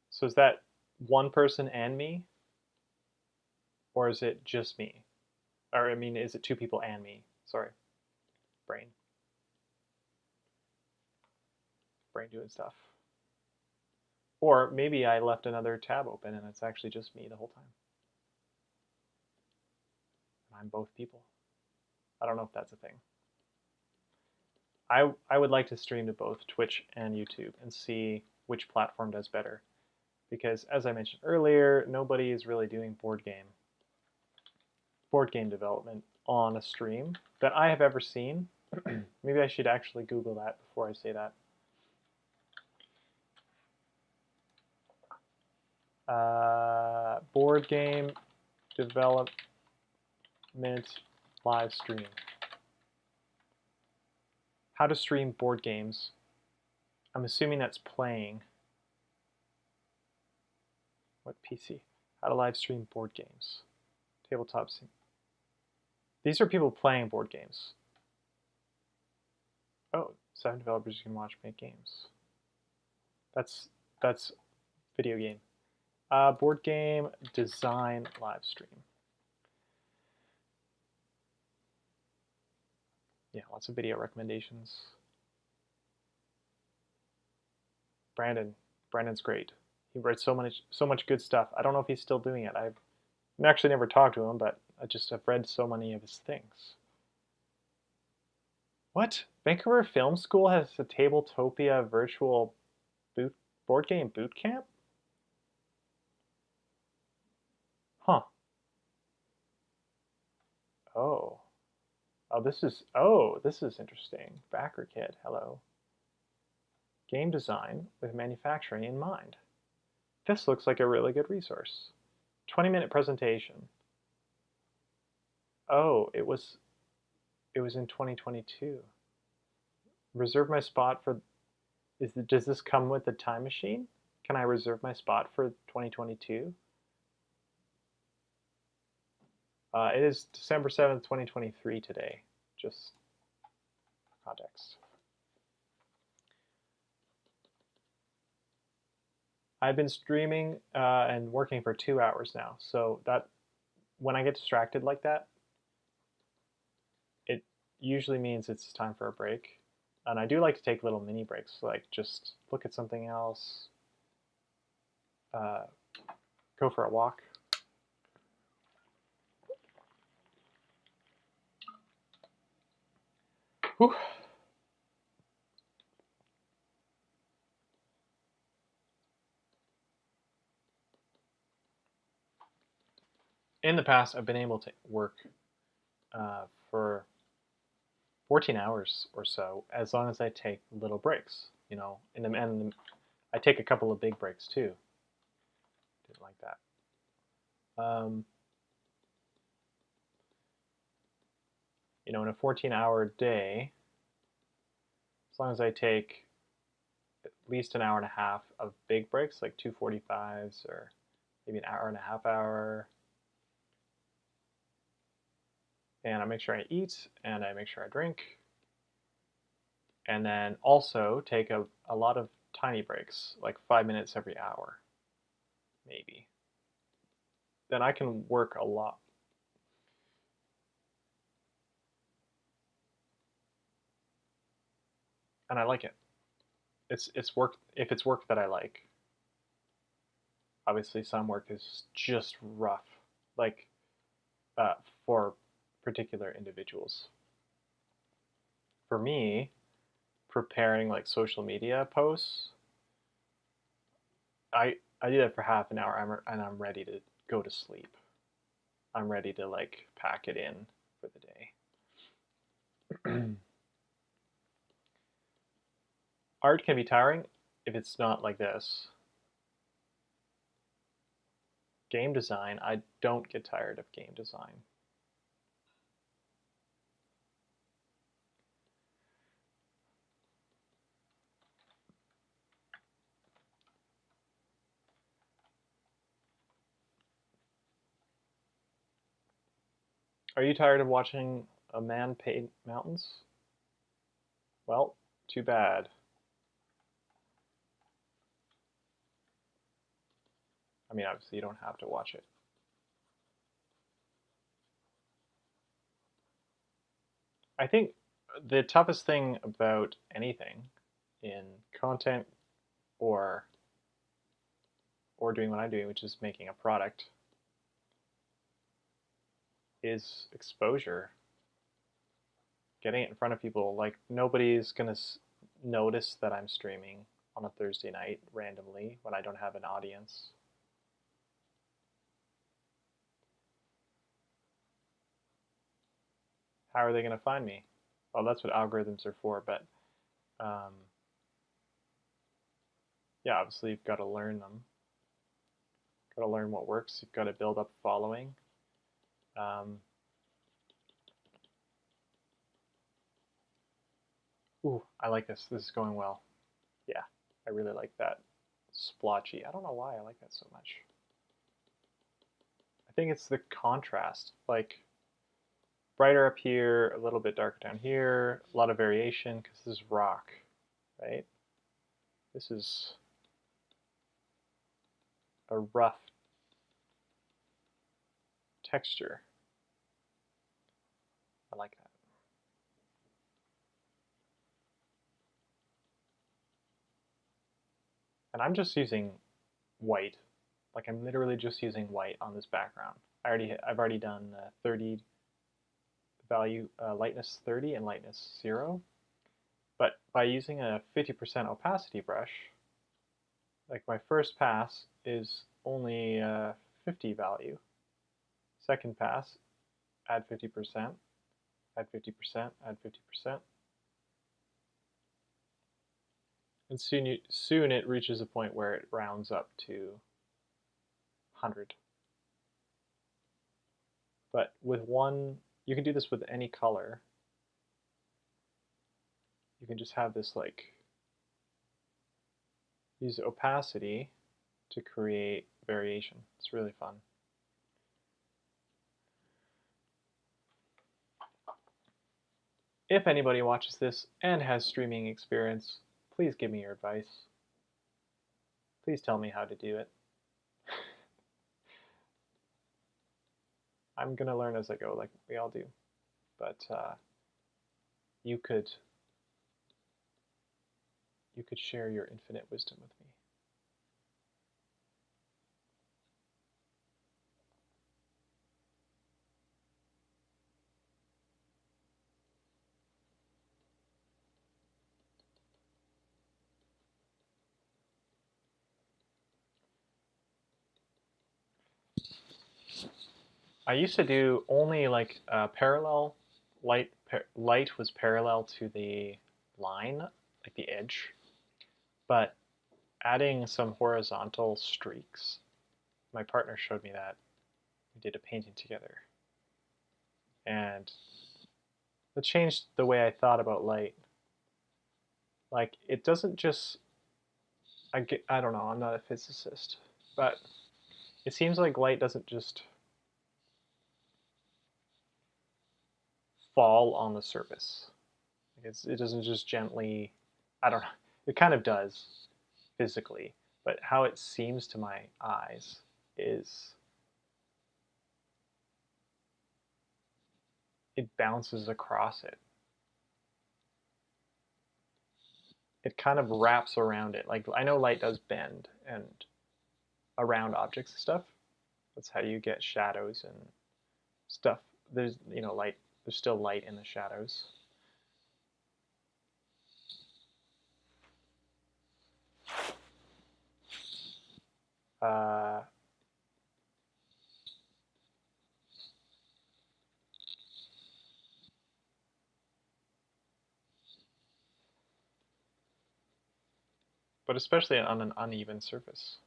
So is that one person and me? Or is it just me? Or I mean, is it two people and me? Sorry. Brain doing stuff. Or maybe I left another tab open and it's actually just me the whole time. I'm both people. I don't know if that's a thing. I would like to stream to both Twitch and YouTube and see which platform does better. Because as I mentioned earlier, nobody is really doing board game development on a stream that I have ever seen. Maybe I should actually Google that before I say that. Board game development live stream. How to stream board games. I'm assuming that's playing. What PC? How to live stream board games. Tabletop sim. These are people playing board games. Oh, 7 developers you can watch make games. That's video game. Board game design live stream. Yeah, lots of video recommendations. Brandon's great. He writes so much good stuff. I don't know if he's still doing it. I've actually never talked to him, but I just have read so many of his things. What? Vancouver Film School has a Tabletopia virtual board game boot camp? Huh. Oh. This is interesting. Backer Kid, hello. Game design with manufacturing in mind. This looks like a really good resource. 20-minute presentation. Oh, it was in 2022. Reserve my spot for, does this come with the time machine? Can I reserve my spot for 2022? It is December 7th, 2023 today, just for context. I've been streaming and working for 2 hours now, so that when I get distracted like that, it usually means it's time for a break. And I do like to take little mini breaks, like just look at something else, go for a walk. Whew. In the past, I've been able to work for 14 hours or so, as long as I take little breaks, you know, and I take a couple of big breaks too. Didn't like that. You know, in a 14-hour day, as long as I take at least an hour and a half of big breaks, like 2:45s or maybe an hour and a half hour, and I make sure I eat and I make sure I drink, and then also take a lot of tiny breaks, like 5 minutes every hour, maybe. Then I can work a lot. And I like it. It's work if it's work that I like. Obviously, some work is just rough, like for particular individuals. For me, preparing like social media posts, I do that for half an hour, and I'm ready to go to sleep. I'm ready to like pack it in for the day. Art can be tiring if it's not like this. Game design, I don't get tired of game design. Are you tired of watching a man paint mountains? Well, too bad. I mean, obviously you don't have to watch it. I think the toughest thing about anything in content or doing what I'm doing, which is making a product, is exposure. Getting it in front of people. Like, nobody's gonna notice that I'm streaming on a Thursday night randomly when I don't have an audience. How are they gonna find me? Well, that's what algorithms are for, but yeah, obviously you've got to learn them. Got to learn what works. You've got to build up following. Ooh, I like this. This is going well. Yeah, I really like that. Splotchy. I don't know why I like that so much. I think it's the contrast. Like, brighter up here, a little bit darker down here, a lot of variation because this is rock, right? This is a rough texture. I like that. And I'm just using white. Like I'm literally just using white on this background. I've already done 30 value, lightness 30 and lightness 0. But by using a 50% opacity brush, like my first pass is only 50 value. Second pass, add 50%, add 50%, add 50%. And soon it reaches a point where it rounds up to 100. But with one, you can do this with any color. You can just have this like, use opacity to create variation. It's really fun. If anybody watches this and has streaming experience, please give me your advice. Please tell me how to do it. I'm gonna learn as I go, like we all do. But you could share your infinite wisdom with me. I used to do only like parallel light. Light was parallel to the line, like the edge, but adding some horizontal streaks. My partner showed me that. We did a painting together, and it changed the way I thought about light. Like it doesn't just. I don't know. I'm not a physicist, but it seems like light doesn't just fall on the surface. It doesn't just gently, I don't know, it kind of does physically, but how it seems to my eyes is it bounces across it. It kind of wraps around it. Like I know light does bend and around objects and stuff. That's how you get shadows and stuff. There's, you know, light, there's still light in the shadows. But especially on an uneven surface.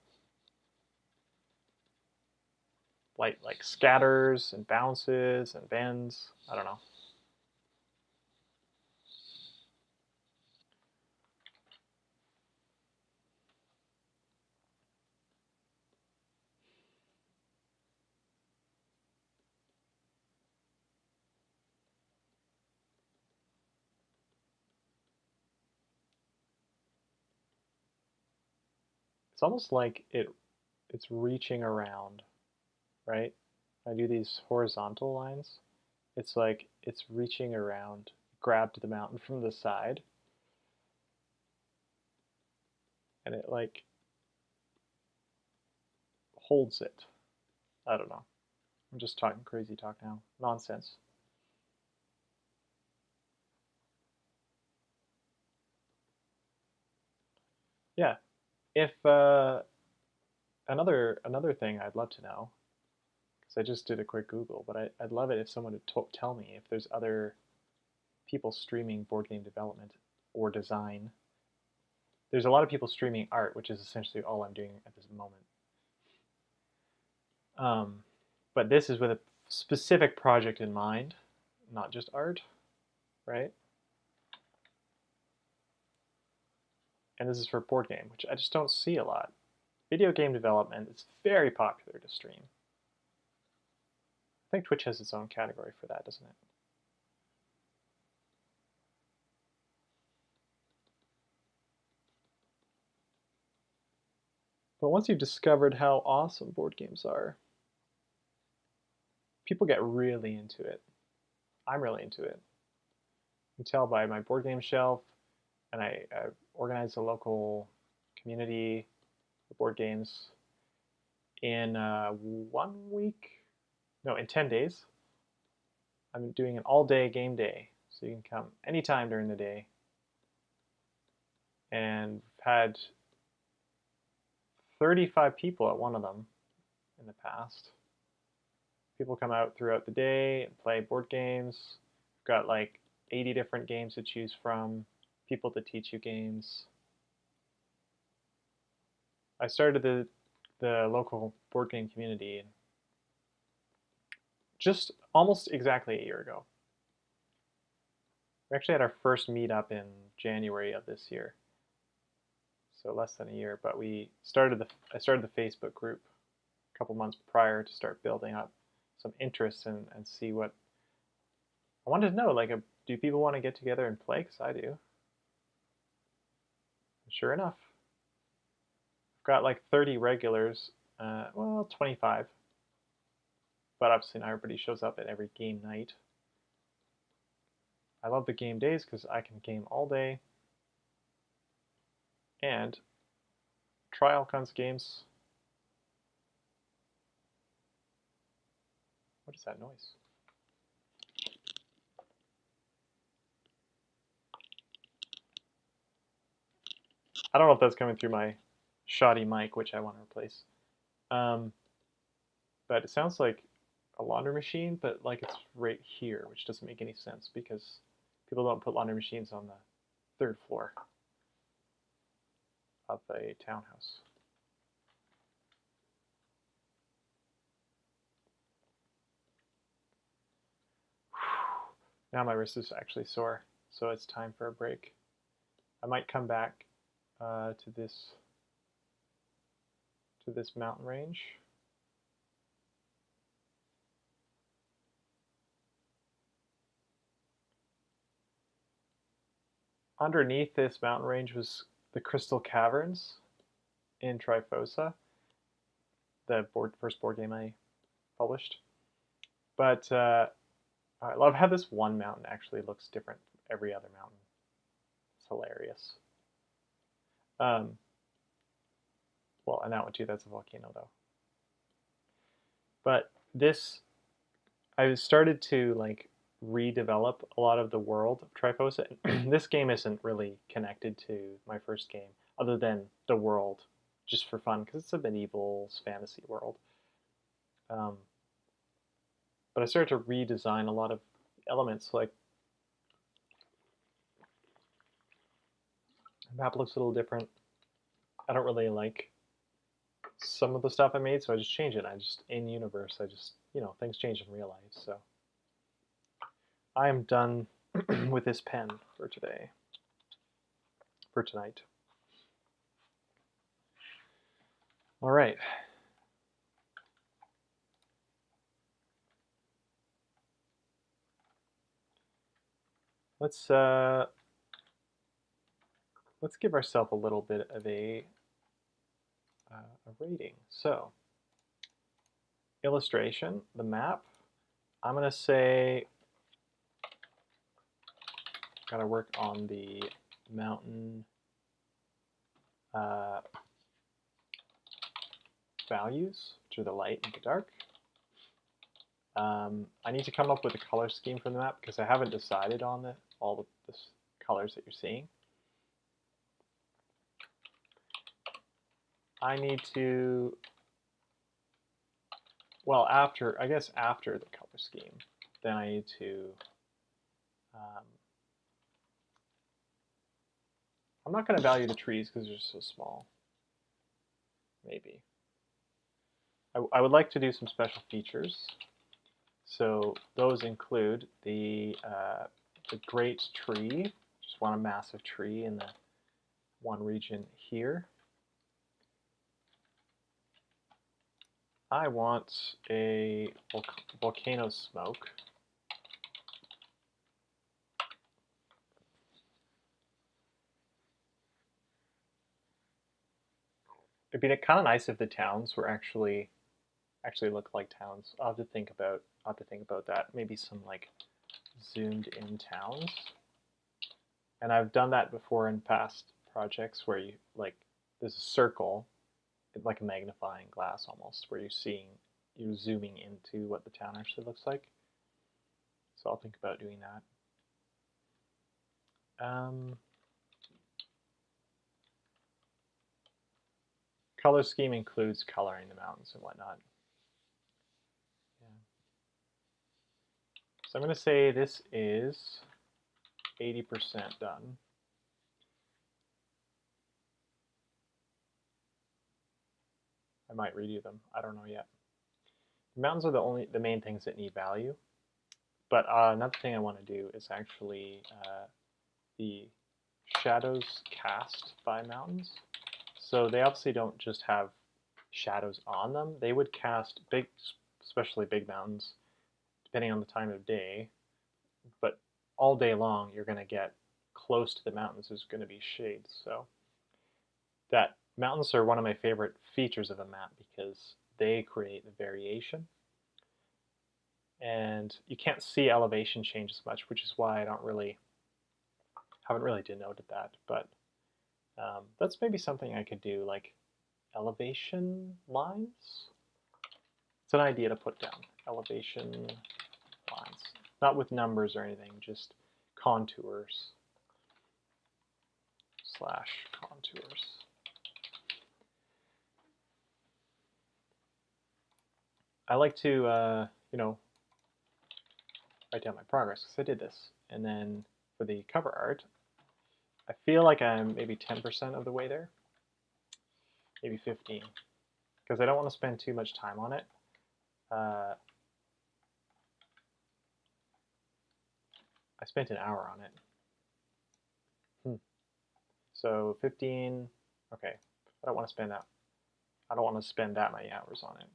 Light like scatters and bounces and bends. I don't know. It's almost like it's reaching around, right? I do these horizontal lines. It's like it's reaching around, grabbed the mountain from the side, and it like holds it. I don't know. I'm just talking crazy talk now. Nonsense. Yeah. If another thing I'd love to know, because I just did a quick Google, but I'd love it if someone would tell me if there's other people streaming board game development or design. There's a lot of people streaming art, which is essentially all I'm doing at this moment. But this is with a specific project in mind, not just art, right? And this is for board game, which I just don't see a lot. Video game development is very popular to stream. I think Twitch has its own category for that, doesn't it? But once you've discovered how awesome board games are, people get really into it. I'm really into it. You can tell by my board game shelf, and I organized a local community for board games in 1 week, no, in 10 days. I'm doing an all-day game day, so you can come anytime during the day. And we've had 35 people at one of them in the past. People come out throughout the day and play board games. We've got like 80 different games to choose from, people to teach you games. I started the local board game community just almost exactly a year ago. We actually had our first meetup in January of this year, so less than a year. But I started the Facebook group a couple months prior to start building up some interest and see what I wanted to know. Like, do people want to get together and play? Because I do. And sure enough, I've got like 30 regulars. Well, 25. But obviously not everybody shows up at every game night. I love the game days because I can game all day and try all kinds of games. What is that noise? I don't know if that's coming through my shoddy mic, which I want to replace. But it sounds like a laundry machine, but like it's right here, which doesn't make any sense because people don't put laundry machines on the 3rd floor of a townhouse. Now my wrist is actually sore, so it's time for a break. I might come back to this mountain range. Underneath this mountain range was the Crystal Caverns in Trifosa, the first board game I published. But I love how this one mountain actually looks different from every other mountain. It's hilarious. Well, and that one too, that's a volcano though. But this, I started to like redevelop a lot of the world of Trifosa. This game isn't really connected to my first game, other than the world, just for fun, because it's a medieval fantasy world. But I started to redesign a lot of elements, like the map looks a little different. I don't really like some of the stuff I made, so I just change it. In universe, things change in real life, so. I am done with this pen for tonight. All right. Let's give ourselves a little bit of a rating. So, illustration, the map. I'm gonna say, gotta work on the mountain values, which are the light and the dark. I need to come up with a color scheme for the map because I haven't decided on all the colors that you're seeing. I need to, well, after the color scheme, then I need to, I'm not going to value the trees because they're so small. Maybe. I would like to do some special features. So those include the great tree. Just want a massive tree in the one region here. I want a volcano smoke. it'd be kind of nice if the towns were actually look like towns. I'll have to think about that. Maybe some like zoomed in towns. And I've done that before in past projects where you like there's a circle, like a magnifying glass almost, where you're zooming into what the town actually looks like. So I'll think about doing that. Color scheme includes coloring the mountains and whatnot. Yeah. So I'm going to say this is 80% done. I might redo them. I don't know yet. The mountains are the main things that need value. But another thing I want to do is actually the shadows cast by mountains. So they obviously don't just have shadows on them. They would cast big, especially big mountains, depending on the time of day. But all day long, you're going to get close to the mountains. There's going to be shade. So that mountains are one of my favorite features of a map because they create the variation. And you can't see elevation changes much, which is why I haven't really denoted that. But that's maybe something I could do, like elevation lines. It's an idea to put down, elevation lines. Not with numbers or anything, just contours / contours. I like to, write down my progress because I did this. And then for the cover art, I feel like I'm maybe 10% of the way there, maybe 15, because I don't want to spend too much time on it. I spent an hour on it. So 15, okay, I don't want to spend that many hours on it.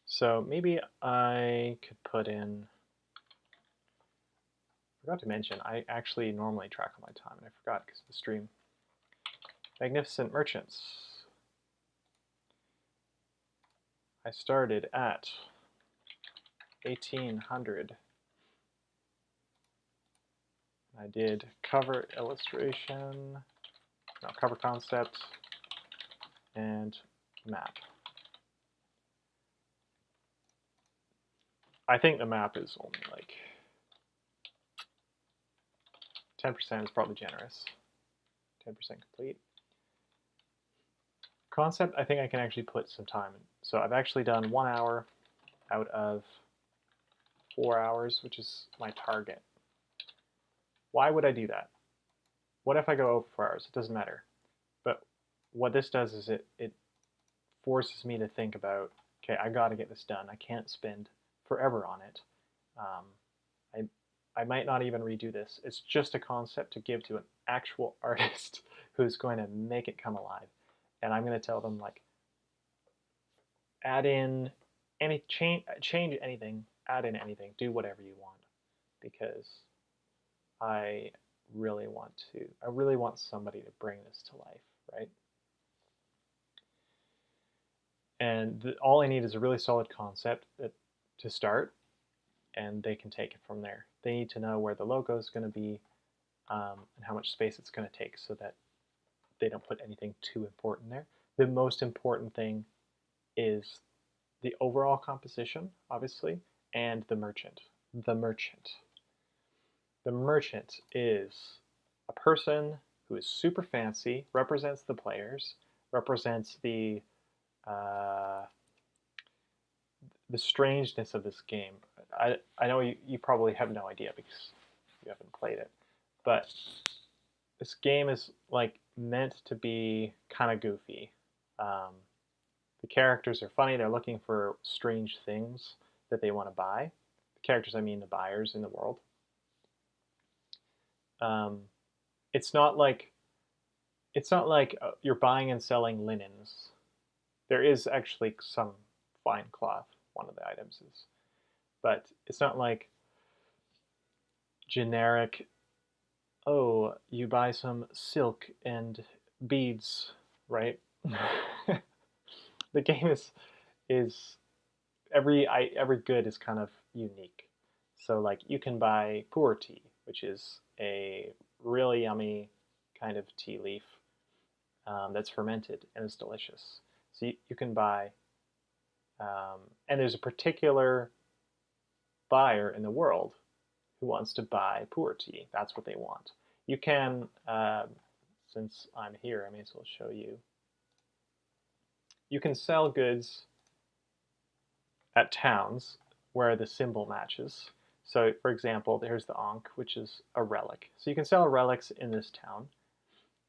So maybe I could put in, I forgot to mention, I actually normally track all my time, and I forgot because of the stream. Magnificent Merchants. I started at 1800. I did cover illustration, no, cover concept, and map. I think the map is only like 10% is probably generous. 10% complete. Concept, I think I can actually put some time in. So I've actually done 1 hour out of 4 hours, which is my target. Why would I do that? What if I go over 4 hours? It doesn't matter. But what this does is it forces me to think about, okay, I got to get this done. I can't spend forever on it. I might not even redo this. It's just a concept to give to an actual artist who's going to make it come alive. And I'm going to tell them, like, add in any change anything, add in anything, do whatever you want, because I really want somebody to bring this to life, right? And all I need is a really solid concept to start, and they can take it from there. They need to know where the logo is going to be and how much space it's going to take so that they don't put anything too important there. The most important thing is the overall composition, obviously, and the merchant. The merchant. The merchant is a person who is super fancy, represents the players, represents the strangeness of this game. I know you probably have no idea because you haven't played it, but this game is like meant to be kind of goofy. The characters are funny. They're looking for strange things that they want to buy. The characters, I mean the buyers in the world. It's not like you're buying and selling linens. There is actually some fine cloth. One of the items is, but it's not like generic. Oh, you buy some silk and beads, right? The game is every good is kind of unique. So like you can buy pu'er tea, which is a really yummy kind of tea leaf that's fermented and is delicious. So you can buy, and there's a particular buyer in the world who wants to buy pu'er tea. That's what they want. You can, since I'm here, I may as well show you. You can sell goods at towns where the symbol matches. So for example, there's the Ankh, which is a relic. So you can sell relics in this town.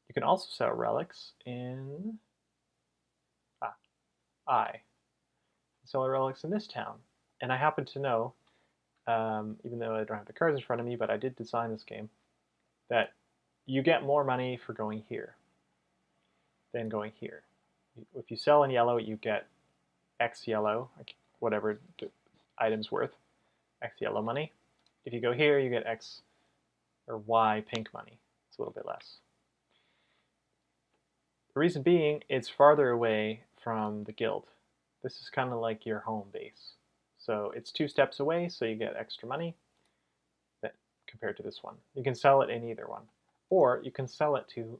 You can also sell relics in sell relics in this town. And I happen to know, even though I don't have the cards in front of me, but I did design this game, that you get more money for going here than going here. If you sell in yellow, you get X yellow, whatever the item's worth, X yellow money. If you go here, you get X or Y pink money. It's a little bit less. The reason being, it's farther away from the guild. This is kind of like your home base. So it's 2 steps away, so you get extra money compared to this one. You can sell it in either one. Or you can sell it to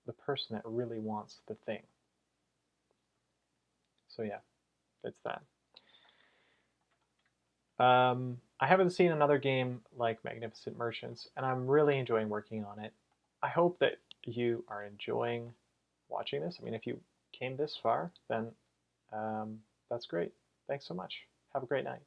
the person that really wants the thing. So yeah, that's that. I haven't seen another game like Magnificent Merchants, and I'm really enjoying working on it. I hope that you are enjoying watching this. I mean, if you came this far, then that's great. Thanks so much. Have a great night.